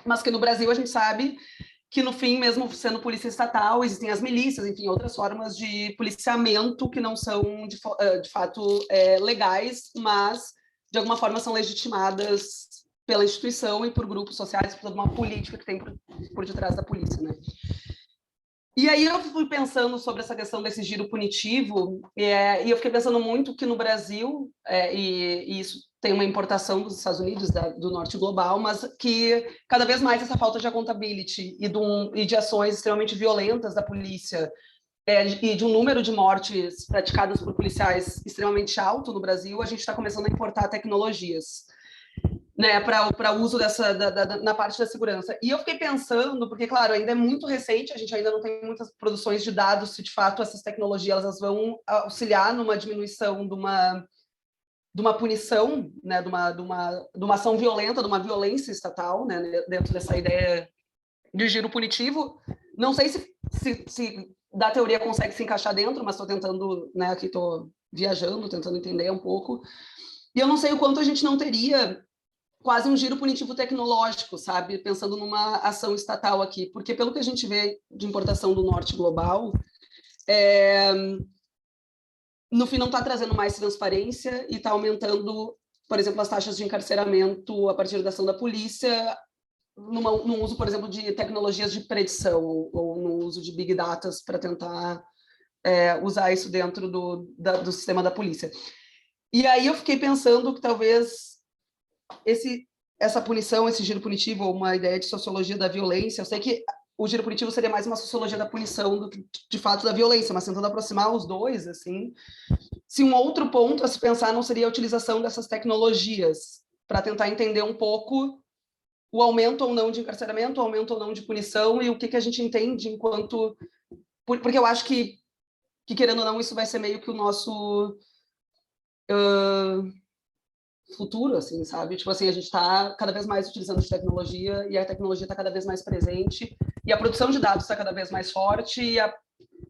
Mas que no Brasil a gente sabe que no fim, mesmo sendo polícia estatal, existem as milícias, enfim, outras formas de policiamento que não são de fato legais, mas de alguma forma são legitimadas pela instituição e por grupos sociais, por toda uma política que tem por detrás da polícia, né? E aí eu fui pensando sobre essa questão desse giro punitivo, e eu fiquei pensando muito que no Brasil, e isso tem uma importação dos Estados Unidos, do norte global, mas que cada vez mais essa falta de accountability e de ações extremamente violentas da polícia, e de um número de mortes praticadas por policiais extremamente alto no Brasil, a gente está começando a importar tecnologias, né, para uso na parte da segurança. E eu fiquei pensando, porque, claro, ainda é muito recente, a gente ainda não tem muitas produções de dados se, de fato, essas tecnologias elas vão auxiliar numa diminuição de uma punição, né, de uma ação violenta, de uma violência estatal, né, dentro dessa ideia de giro punitivo. Não sei se da teoria consegue se encaixar dentro, mas estou tentando, né, aqui estou viajando, tentando entender um pouco. E eu não sei o quanto a gente não teria quase um giro punitivo tecnológico, sabe? Pensando numa ação estatal aqui, porque pelo que a gente vê de importação do norte global, no fim não está trazendo mais transparência e está aumentando, por exemplo, as taxas de encarceramento a partir da ação da polícia, no uso, por exemplo, de tecnologias de predição ou no uso de big data para tentar usar isso dentro do sistema da polícia. E aí eu fiquei pensando que talvez essa punição, esse giro punitivo, ou uma ideia de sociologia da violência, eu sei que o giro punitivo seria mais uma sociologia da punição do que, de fato, da violência, mas tentando aproximar os dois, assim, se um outro ponto a se pensar não seria a utilização dessas tecnologias para tentar entender um pouco o aumento ou não de encarceramento, o aumento ou não de punição e o que a gente entende enquanto... Porque eu acho que querendo ou não, isso vai ser meio que o nosso... futuro, assim, sabe? Tipo assim, a gente está cada vez mais utilizando de tecnologia e a tecnologia está cada vez mais presente e a produção de dados está cada vez mais forte e,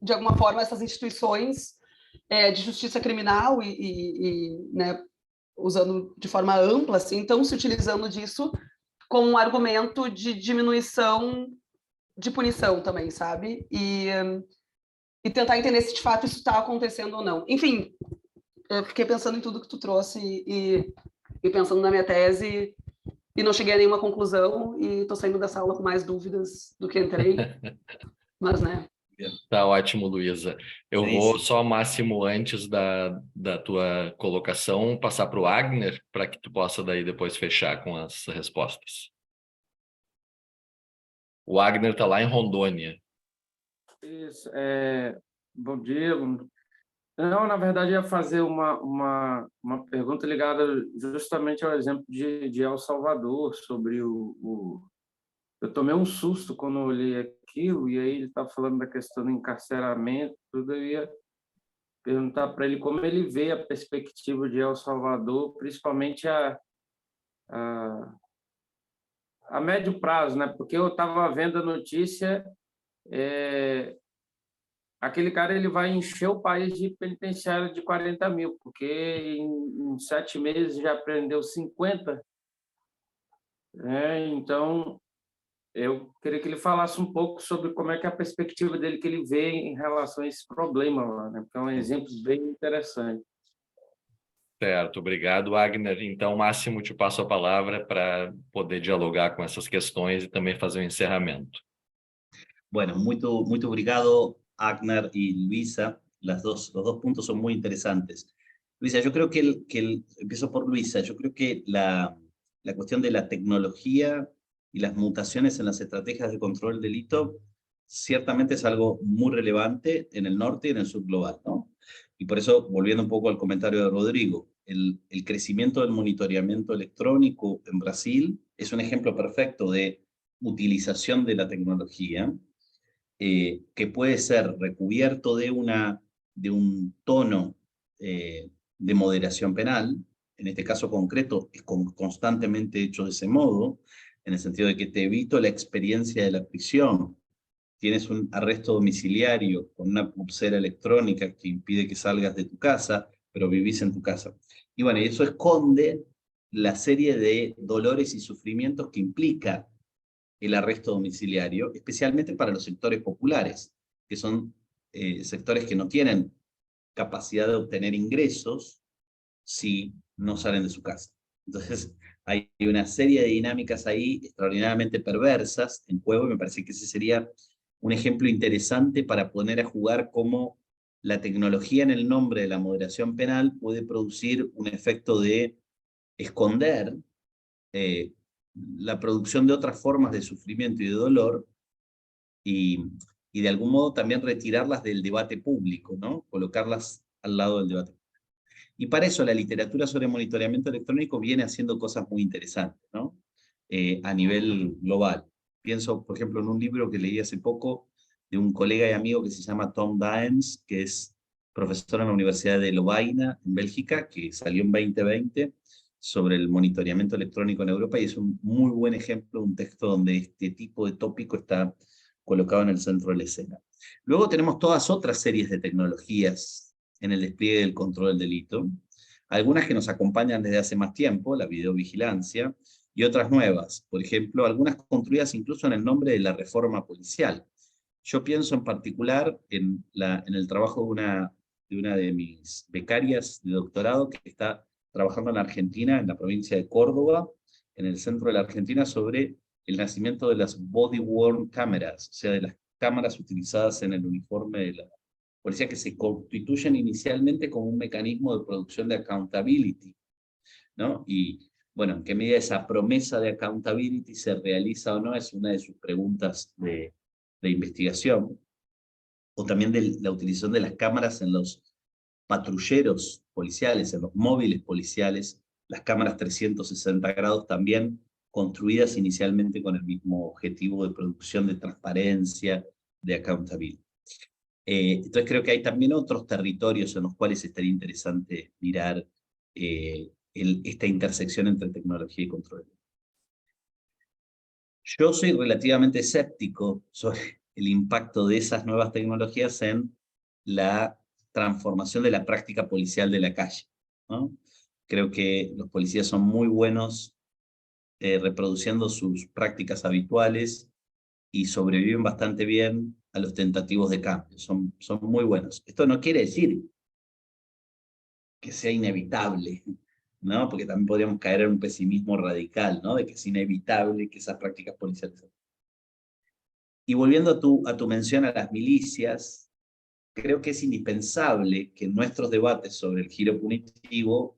de alguma forma, essas instituições de justiça criminal né, usando de forma ampla, assim, estão se utilizando disso como um argumento de diminuição de punição também, sabe? E tentar entender se, de fato, isso está acontecendo ou não. Enfim, eu fiquei pensando em tudo que tu trouxe e pensando na minha tese e não cheguei a nenhuma conclusão e estou saindo dessa aula com mais dúvidas do que entrei, mas, né? Tá ótimo, Luísa. Eu vou só, Máximo, antes da tua colocação, passar para o Agner, para que tu possa daí depois fechar com as respostas. O Agner está lá em Rondônia. Isso, bom dia. Não, na verdade, ia fazer uma pergunta ligada justamente ao exemplo de El Salvador, sobre Eu tomei um susto quando eu olhei aquilo, e aí ele está falando da questão do encarceramento, tudo. Eu ia perguntar para ele como ele vê a perspectiva de El Salvador, principalmente a médio prazo, né? Porque eu estava vendo a notícia, aquele cara ele vai encher o país de penitenciário de 40 mil, porque em 7 meses já prendeu 50. Então, eu queria que ele falasse um pouco sobre como é que é a perspectiva dele, que ele vê em relação a esse problema lá, né? Porque é um exemplo bem interessante. Certo, obrigado, Agner. Então, Máximo, te passo a palavra para poder dialogar com essas questões e também fazer o encerramento. Bueno, muy obrigado, Agner y Luisa. Los dos puntos son muy interesantes. Luisa, yo creo empiezo por Luisa, yo creo que la cuestión de la tecnología y las mutaciones en las estrategias de control del delito ciertamente es algo muy relevante en el norte y en el sur global, ¿no? Y por eso, volviendo un poco al comentario de Rodrigo, el crecimiento del monitoreamiento electrónico en Brasil es un ejemplo perfecto de utilización de la tecnología, que puede ser recubierto de un tono de moderación penal. En este caso concreto es constantemente hecho de ese modo, en el sentido de que te evito la experiencia de la prisión. Tienes un arresto domiciliario con una pulsera electrónica que impide que salgas de tu casa, pero vivís en tu casa. Y bueno, y eso esconde la serie de dolores y sufrimientos que implica el arresto domiciliario, especialmente para los sectores populares, que son sectores que no tienen capacidad de obtener ingresos si no salen de su casa. Entonces, hay una serie de dinámicas ahí extraordinariamente perversas en juego, y me parece que ese sería un ejemplo interesante para poner a jugar cómo la tecnología en el nombre de la moderación penal puede producir un efecto de esconder la producción de otras formas de sufrimiento y de dolor, y de algún modo también retirarlas del debate público, ¿no? Colocarlas al lado del debate público. Y para eso la literatura sobre monitoreamiento electrónico viene haciendo cosas muy interesantes, ¿no? A nivel global. Pienso, por ejemplo, en un libro que leí hace poco de un colega y amigo que se llama Tom Daems, que es profesor en la Universidad de Lovaina, en Bélgica, que salió en 2020, sobre el monitoreamiento electrónico en Europa, y es un muy buen ejemplo, un texto donde este tipo de tópico está colocado en el centro de la escena. Luego tenemos todas otras series de tecnologías en el despliegue del control del delito, algunas que nos acompañan desde hace más tiempo, la videovigilancia, y otras nuevas, por ejemplo, algunas construidas incluso en el nombre de la reforma policial. Yo pienso en particular en el trabajo de una de mis becarias de doctorado que está trabajando en Argentina, en la provincia de Córdoba, en el centro de la Argentina, sobre el nacimiento de las body-worn cameras, o sea, de las cámaras utilizadas en el uniforme de la policía, que se constituyen inicialmente como un mecanismo de producción de accountability, ¿no? Y, bueno, en qué medida esa promesa de accountability se realiza o no es una de sus preguntas de investigación, o también de la utilización de las cámaras en los patrulleros policiales, en los móviles policiales, las cámaras 360 grados también construidas inicialmente con el mismo objetivo de producción de transparencia, de accountability. Entonces creo que hay también otros territorios en los cuales estaría interesante mirar esta intersección entre tecnología y control. Yo soy relativamente escéptico sobre el impacto de esas nuevas tecnologías en la transformación de la práctica policial de la calle, ¿no? Creo que los policías son muy buenos reproduciendo sus prácticas habituales y sobreviven bastante bien a los tentativos de cambio, son muy buenos. Esto no quiere decir que sea inevitable, ¿no? Porque también podríamos caer en un pesimismo radical, ¿no? De que es inevitable que esas prácticas policiales. Y volviendo a tu mención a las milicias, creo que es indispensable que en nuestros debates sobre el giro punitivo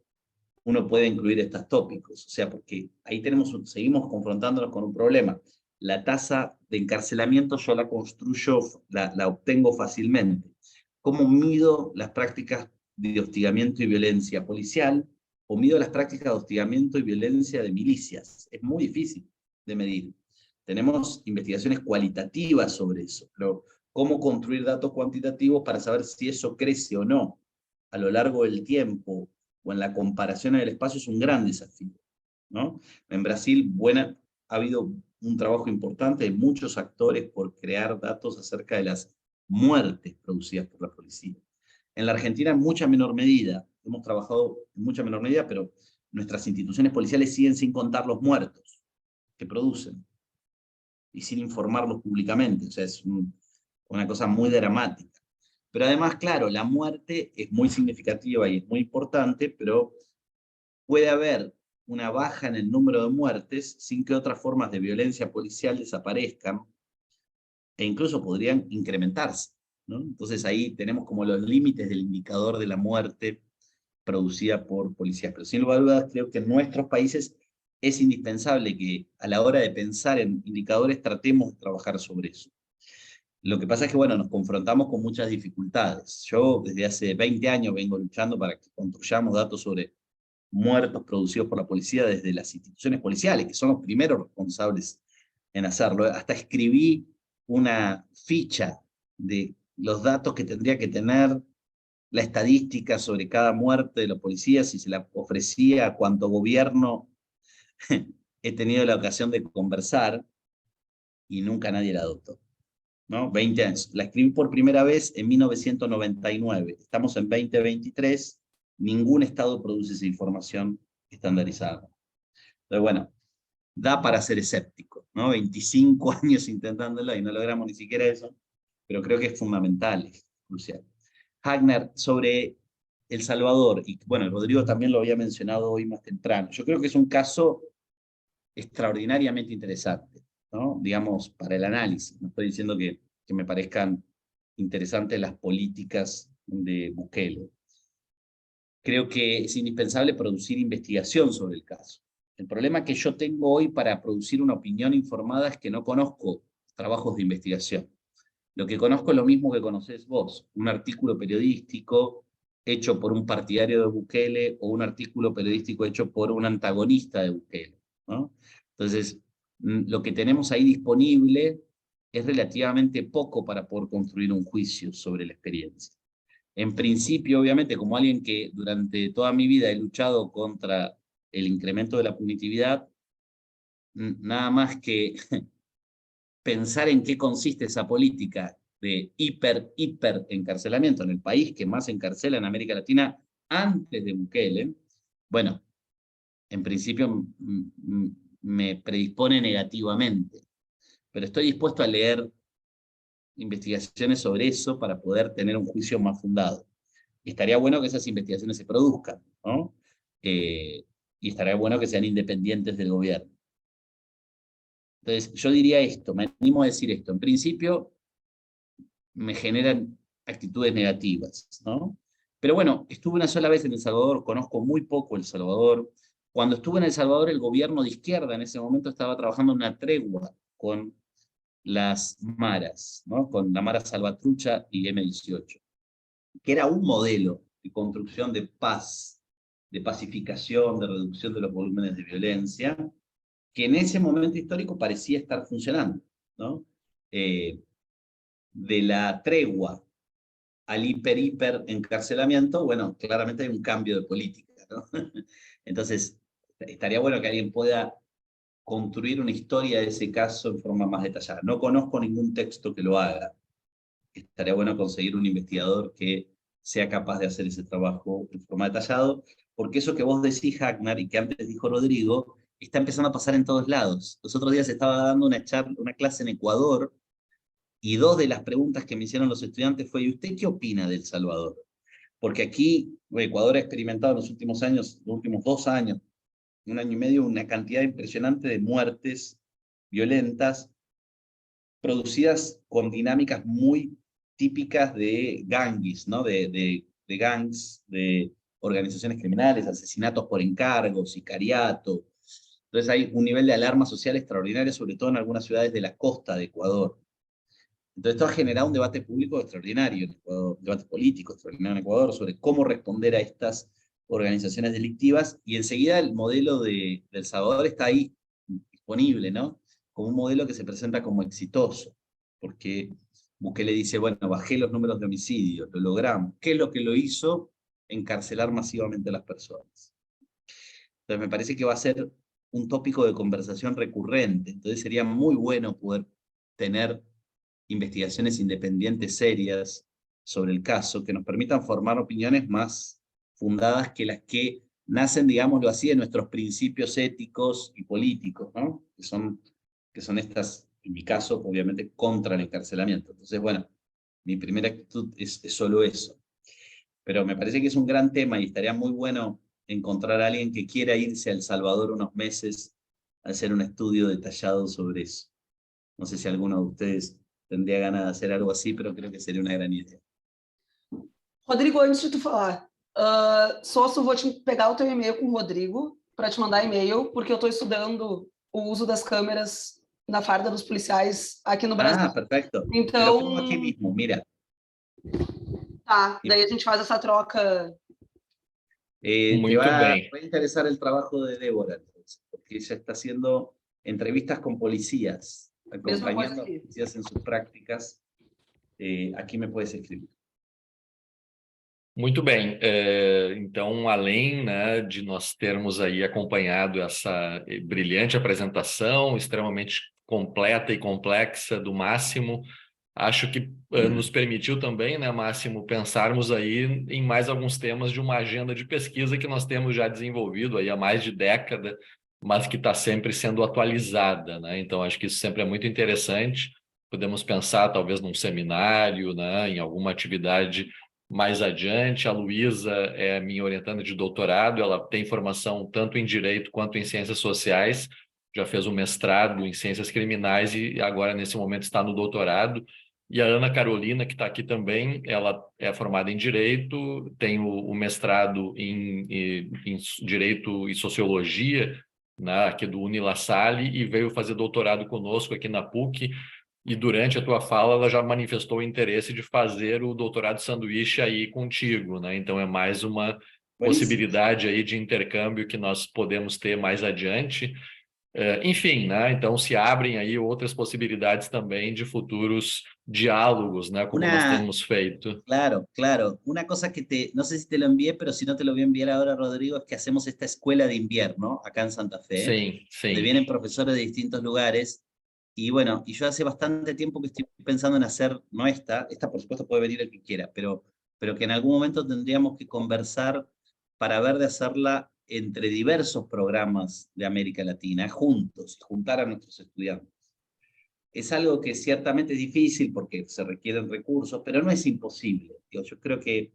uno pueda incluir estos tópicos, o sea, porque ahí seguimos confrontándonos con un problema. La tasa de encarcelamiento yo la construyo, la obtengo fácilmente. ¿Cómo mido las prácticas de hostigamiento y violencia policial, o mido las prácticas de hostigamiento y violencia de milicias? Es muy difícil de medir. Tenemos investigaciones cualitativas sobre eso, pero cómo construir datos cuantitativos para saber si eso crece o no a lo largo del tiempo o en la comparación en el espacio es un gran desafío, ¿no? En Brasil ha habido un trabajo importante de muchos actores por crear datos acerca de las muertes producidas por la policía. En la Argentina en mucha menor medida, hemos trabajado en mucha menor medida, pero nuestras instituciones policiales siguen sin contar los muertos que producen y sin informarlos públicamente. O sea, es una cosa muy dramática. Pero además, claro, la muerte es muy significativa y es muy importante, pero puede haber una baja en el número de muertes sin que otras formas de violencia policial desaparezcan e incluso podrían incrementarse, ¿no? Entonces ahí tenemos como los límites del indicador de la muerte producida por policías. Pero sin lugar a dudas, creo que en nuestros países es indispensable que a la hora de pensar en indicadores tratemos de trabajar sobre eso. Lo que pasa es que, bueno, nos confrontamos con muchas dificultades. Yo desde hace 20 años vengo luchando para que construyamos datos sobre muertos producidos por la policía desde las instituciones policiales, que son los primeros responsables en hacerlo. Hasta escribí una ficha de los datos que tendría que tener la estadística sobre cada muerte de los policías y se la ofrecía a cuanto gobierno he tenido la ocasión de conversar y nunca nadie la adoptó, ¿no? 20 años. La escribí por primera vez en 1999. Estamos en 2023. Ningún estado produce esa información estandarizada. Entonces, bueno, da para ser escéptico, ¿no? 25 años intentándolo y no logramos ni siquiera eso, pero creo que es fundamental, es crucial. Hagner, sobre El Salvador, y bueno, Rodrigo también lo había mencionado hoy más temprano, yo creo que es un caso extraordinariamente interesante, ¿no? Digamos, para el análisis. No estoy diciendo que me parezcan interesantes las políticas de Bukele. Creo que es indispensable producir investigación sobre el caso. El problema que yo tengo hoy para producir una opinión informada es que no conozco trabajos de investigación. Lo que conozco es lo mismo que conocés vos, un artículo periodístico hecho por un partidario de Bukele o un artículo periodístico hecho por un antagonista de Bukele, ¿no? Entonces, lo que tenemos ahí disponible es relativamente poco para poder construir un juicio sobre la experiencia. En principio, obviamente, como alguien que durante toda mi vida he luchado contra el incremento de la punitividad, nada más que pensar en qué consiste esa política de hiper encarcelamiento en el país que más encarcela en América Latina antes de Bukele, bueno, en principio me predispone negativamente, pero estoy dispuesto a leer investigaciones sobre eso para poder tener un juicio más fundado. Y estaría bueno que esas investigaciones se produzcan, ¿no? Y estaría bueno que sean independientes del gobierno. Entonces, yo diría esto, me animo a decir esto. En principio, me generan actitudes negativas, ¿no? Pero bueno, estuve una sola vez en El Salvador, conozco muy poco El Salvador. Cuando estuve en El Salvador, el gobierno de izquierda en ese momento estaba trabajando en una tregua con las maras, ¿no? Con la Mara Salvatrucha y M18, que era un modelo de construcción de paz, de pacificación, de reducción de los volúmenes de violencia, que en ese momento histórico parecía estar funcionando, ¿no? De la tregua al hiper encarcelamiento, bueno, claramente hay un cambio de política, ¿no? Entonces, estaría bueno que alguien pueda construir una historia de ese caso en forma más detallada. No conozco ningún texto que lo haga. Estaría bueno conseguir un investigador que sea capaz de hacer ese trabajo en forma detallado, porque eso que vos decís, Hagner, y que antes dijo Rodrigo, está empezando a pasar en todos lados. Los otros días estaba dando una clase en Ecuador, y dos de las preguntas que me hicieron los estudiantes fue, ¿y usted qué opina de El Salvador? Porque aquí Ecuador ha experimentado en los últimos años, los últimos 2 años, 1 año y medio, una cantidad impresionante de muertes violentas producidas con dinámicas muy típicas de ganguis, ¿no? de gangs, de organizaciones criminales, asesinatos por encargo, sicariato. Entonces hay un nivel de alarma social extraordinario, sobre todo en algunas ciudades de la costa de Ecuador. Entonces esto ha generado un debate público extraordinario en Ecuador, un debate político extraordinario en Ecuador sobre cómo responder a estas organizaciones delictivas, y enseguida el modelo de El Salvador está ahí disponible, ¿no? Como un modelo que se presenta como exitoso, porque Bukele dice, bueno, bajé los números de homicidios, lo logramos. ¿Qué es lo que lo hizo? Encarcelar masivamente a las personas. Entonces me parece que va a ser un tópico de conversación recurrente, entonces sería muy bueno poder tener investigaciones independientes serias sobre el caso que nos permitan formar opiniones más fundadas que las que nacen, digámoslo así, de nuestros principios éticos y políticos, ¿no? Que son estas, en mi caso, obviamente, contra el encarcelamiento. Entonces, bueno, mi primera actitud es solo eso. Pero me parece que es un gran tema y estaría muy bueno encontrar a alguien que quiera irse a El Salvador unos meses a hacer un estudio detallado sobre eso. No sé si alguno de ustedes tendría ganas de hacer algo así, pero creo que sería una gran idea. Rodrigo, antes de tu falar, Sosso, vou te pegar o teu e-mail com o Rodrigo para te mandar e-mail, porque eu estou estudando o uso das câmeras na farda dos policiais aqui no Brasil. Ah, perfecto. Então, te lo pongo aquí mismo, mira. Tá, daí a gente faz essa troca. Te va a interesar el trabajo de Débora, entonces, porque ella está haciendo entrevistas con policías, acompañando a policías en sus prácticas. Aqui me puedes escrever. Muito bem, então além, né, de nós termos aí acompanhado essa brilhante apresentação, extremamente completa e complexa do Máximo, acho que nos permitiu também, né, Máximo, pensarmos aí em mais alguns temas de uma agenda de pesquisa que nós temos já desenvolvido aí há mais de década, mas que está sempre sendo atualizada, né? Então acho que isso sempre é muito interessante. Podemos pensar talvez num seminário, né, em alguma atividade mais adiante. A Luísa é minha orientanda de doutorado, ela tem formação tanto em Direito quanto em Ciências Sociais, já fez um mestrado em Ciências Criminais e agora, nesse momento, está no doutorado. E a Ana Carolina, que está aqui também, ela é formada em Direito, tem o mestrado em Direito e Sociologia, né, aqui do Uni La Salle, e veio fazer doutorado conosco aqui na PUC. E durante a tua fala, ela já manifestou o interesse de fazer o doutorado sanduíche aí contigo, né? Então é mais uma possibilidade aí de intercâmbio que nós podemos ter mais adiante. Enfim, né? Então se abrem aí outras possibilidades também de futuros diálogos, né? Como nós temos feito. Claro, claro. Una cosa que no sé si te lo envié, pero si no te lo voy a enviar ahora, Rodrigo, es que hacemos esta escuela de invierno acá en Santa Fe. Sí, sí. Donde vienen profesores de distintos lugares. Y bueno, y yo hace bastante tiempo que estoy pensando en hacer, no esta por supuesto puede venir el que quiera, pero que en algún momento tendríamos que conversar para ver de hacerla entre diversos programas de América Latina, juntos, juntar a nuestros estudiantes. Es algo que ciertamente es difícil porque se requieren recursos, pero no es imposible. Yo creo que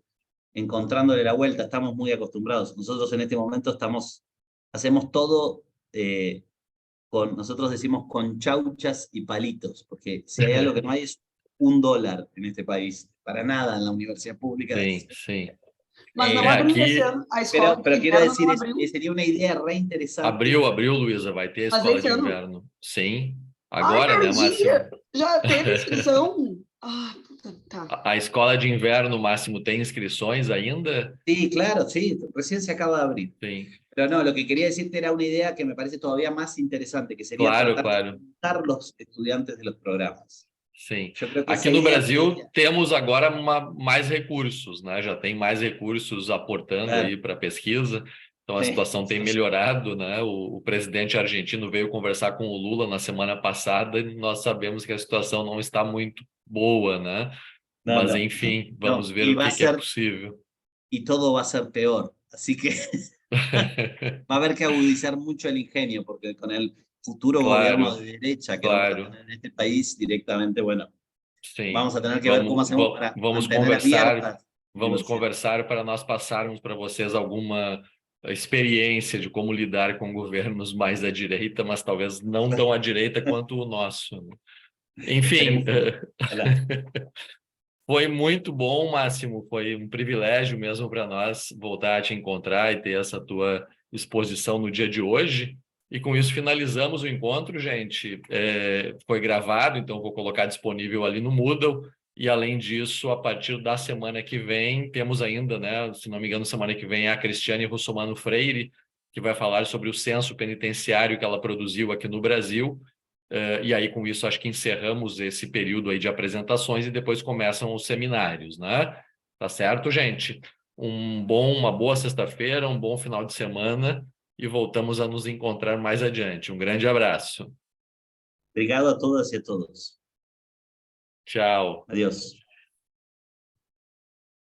encontrándole la vuelta, estamos muy acostumbrados. Nosotros en este momento hacemos todo... nosotros decimos con chauchas y palitos, porque si hay algo que no hay es $1 en este país, para nada en la universidad pública. Sí, sí. Mas não abriu esse ano a escola pero quiero decir, sería una idea re interesante. Abriu, Luísa, vai ter a escola de inverno. Sim, agora, né, Máximo? Já teve inscrição? Ah, puta, tá. A escola de inverno, Máximo, tem inscrições ainda? Sí, claro, sí, recién se acaba de abrir. Sí. Pero no, lo que quería decirte era una idea que me parece todavía más interesante, que sería tratar de juntar los estudiantes de los programas. Sim. Aqui no Brasil temos agora mais recursos, né? Já tem mais recursos aportando aí para a pesquisa. Então a situação tem melhorado, né? O presidente argentino veio conversar com o Lula na semana passada e nós sabemos que a situação não está muito boa, né? Mas enfim, vamos ver o que é possível. E todo vai ser pior, assim que va a haber que agudizar mucho el ingenio, porque con el futuro gobierno de derecha que vamos a tener en este país directamente, bueno, vamos a tener que ver cómo hacemos para Vamos conversar para nós passarmos para vocês alguma experiência de como lidar com governos mais à direita, mas talvez não tão à direita quanto o nosso. Enfim, foi muito bom, Máximo, foi um privilégio mesmo para nós voltar a te encontrar e ter essa tua exposição no dia de hoje. E com isso finalizamos o encontro, gente. Foi gravado, então vou colocar disponível ali no Moodle. E além disso, a partir da semana que vem, temos ainda, né, se não me engano, semana que vem a Cristiane Russomano Freire, que vai falar sobre o censo penitenciário que ela produziu aqui no Brasil. E aí, com isso, acho que encerramos esse período aí de apresentações e depois começam os seminários, né? Tá certo, gente? Uma boa sexta-feira, um bom final de semana e voltamos a nos encontrar mais adiante. Um grande abraço. Obrigado a todas e a todos. Tchau. Adiós.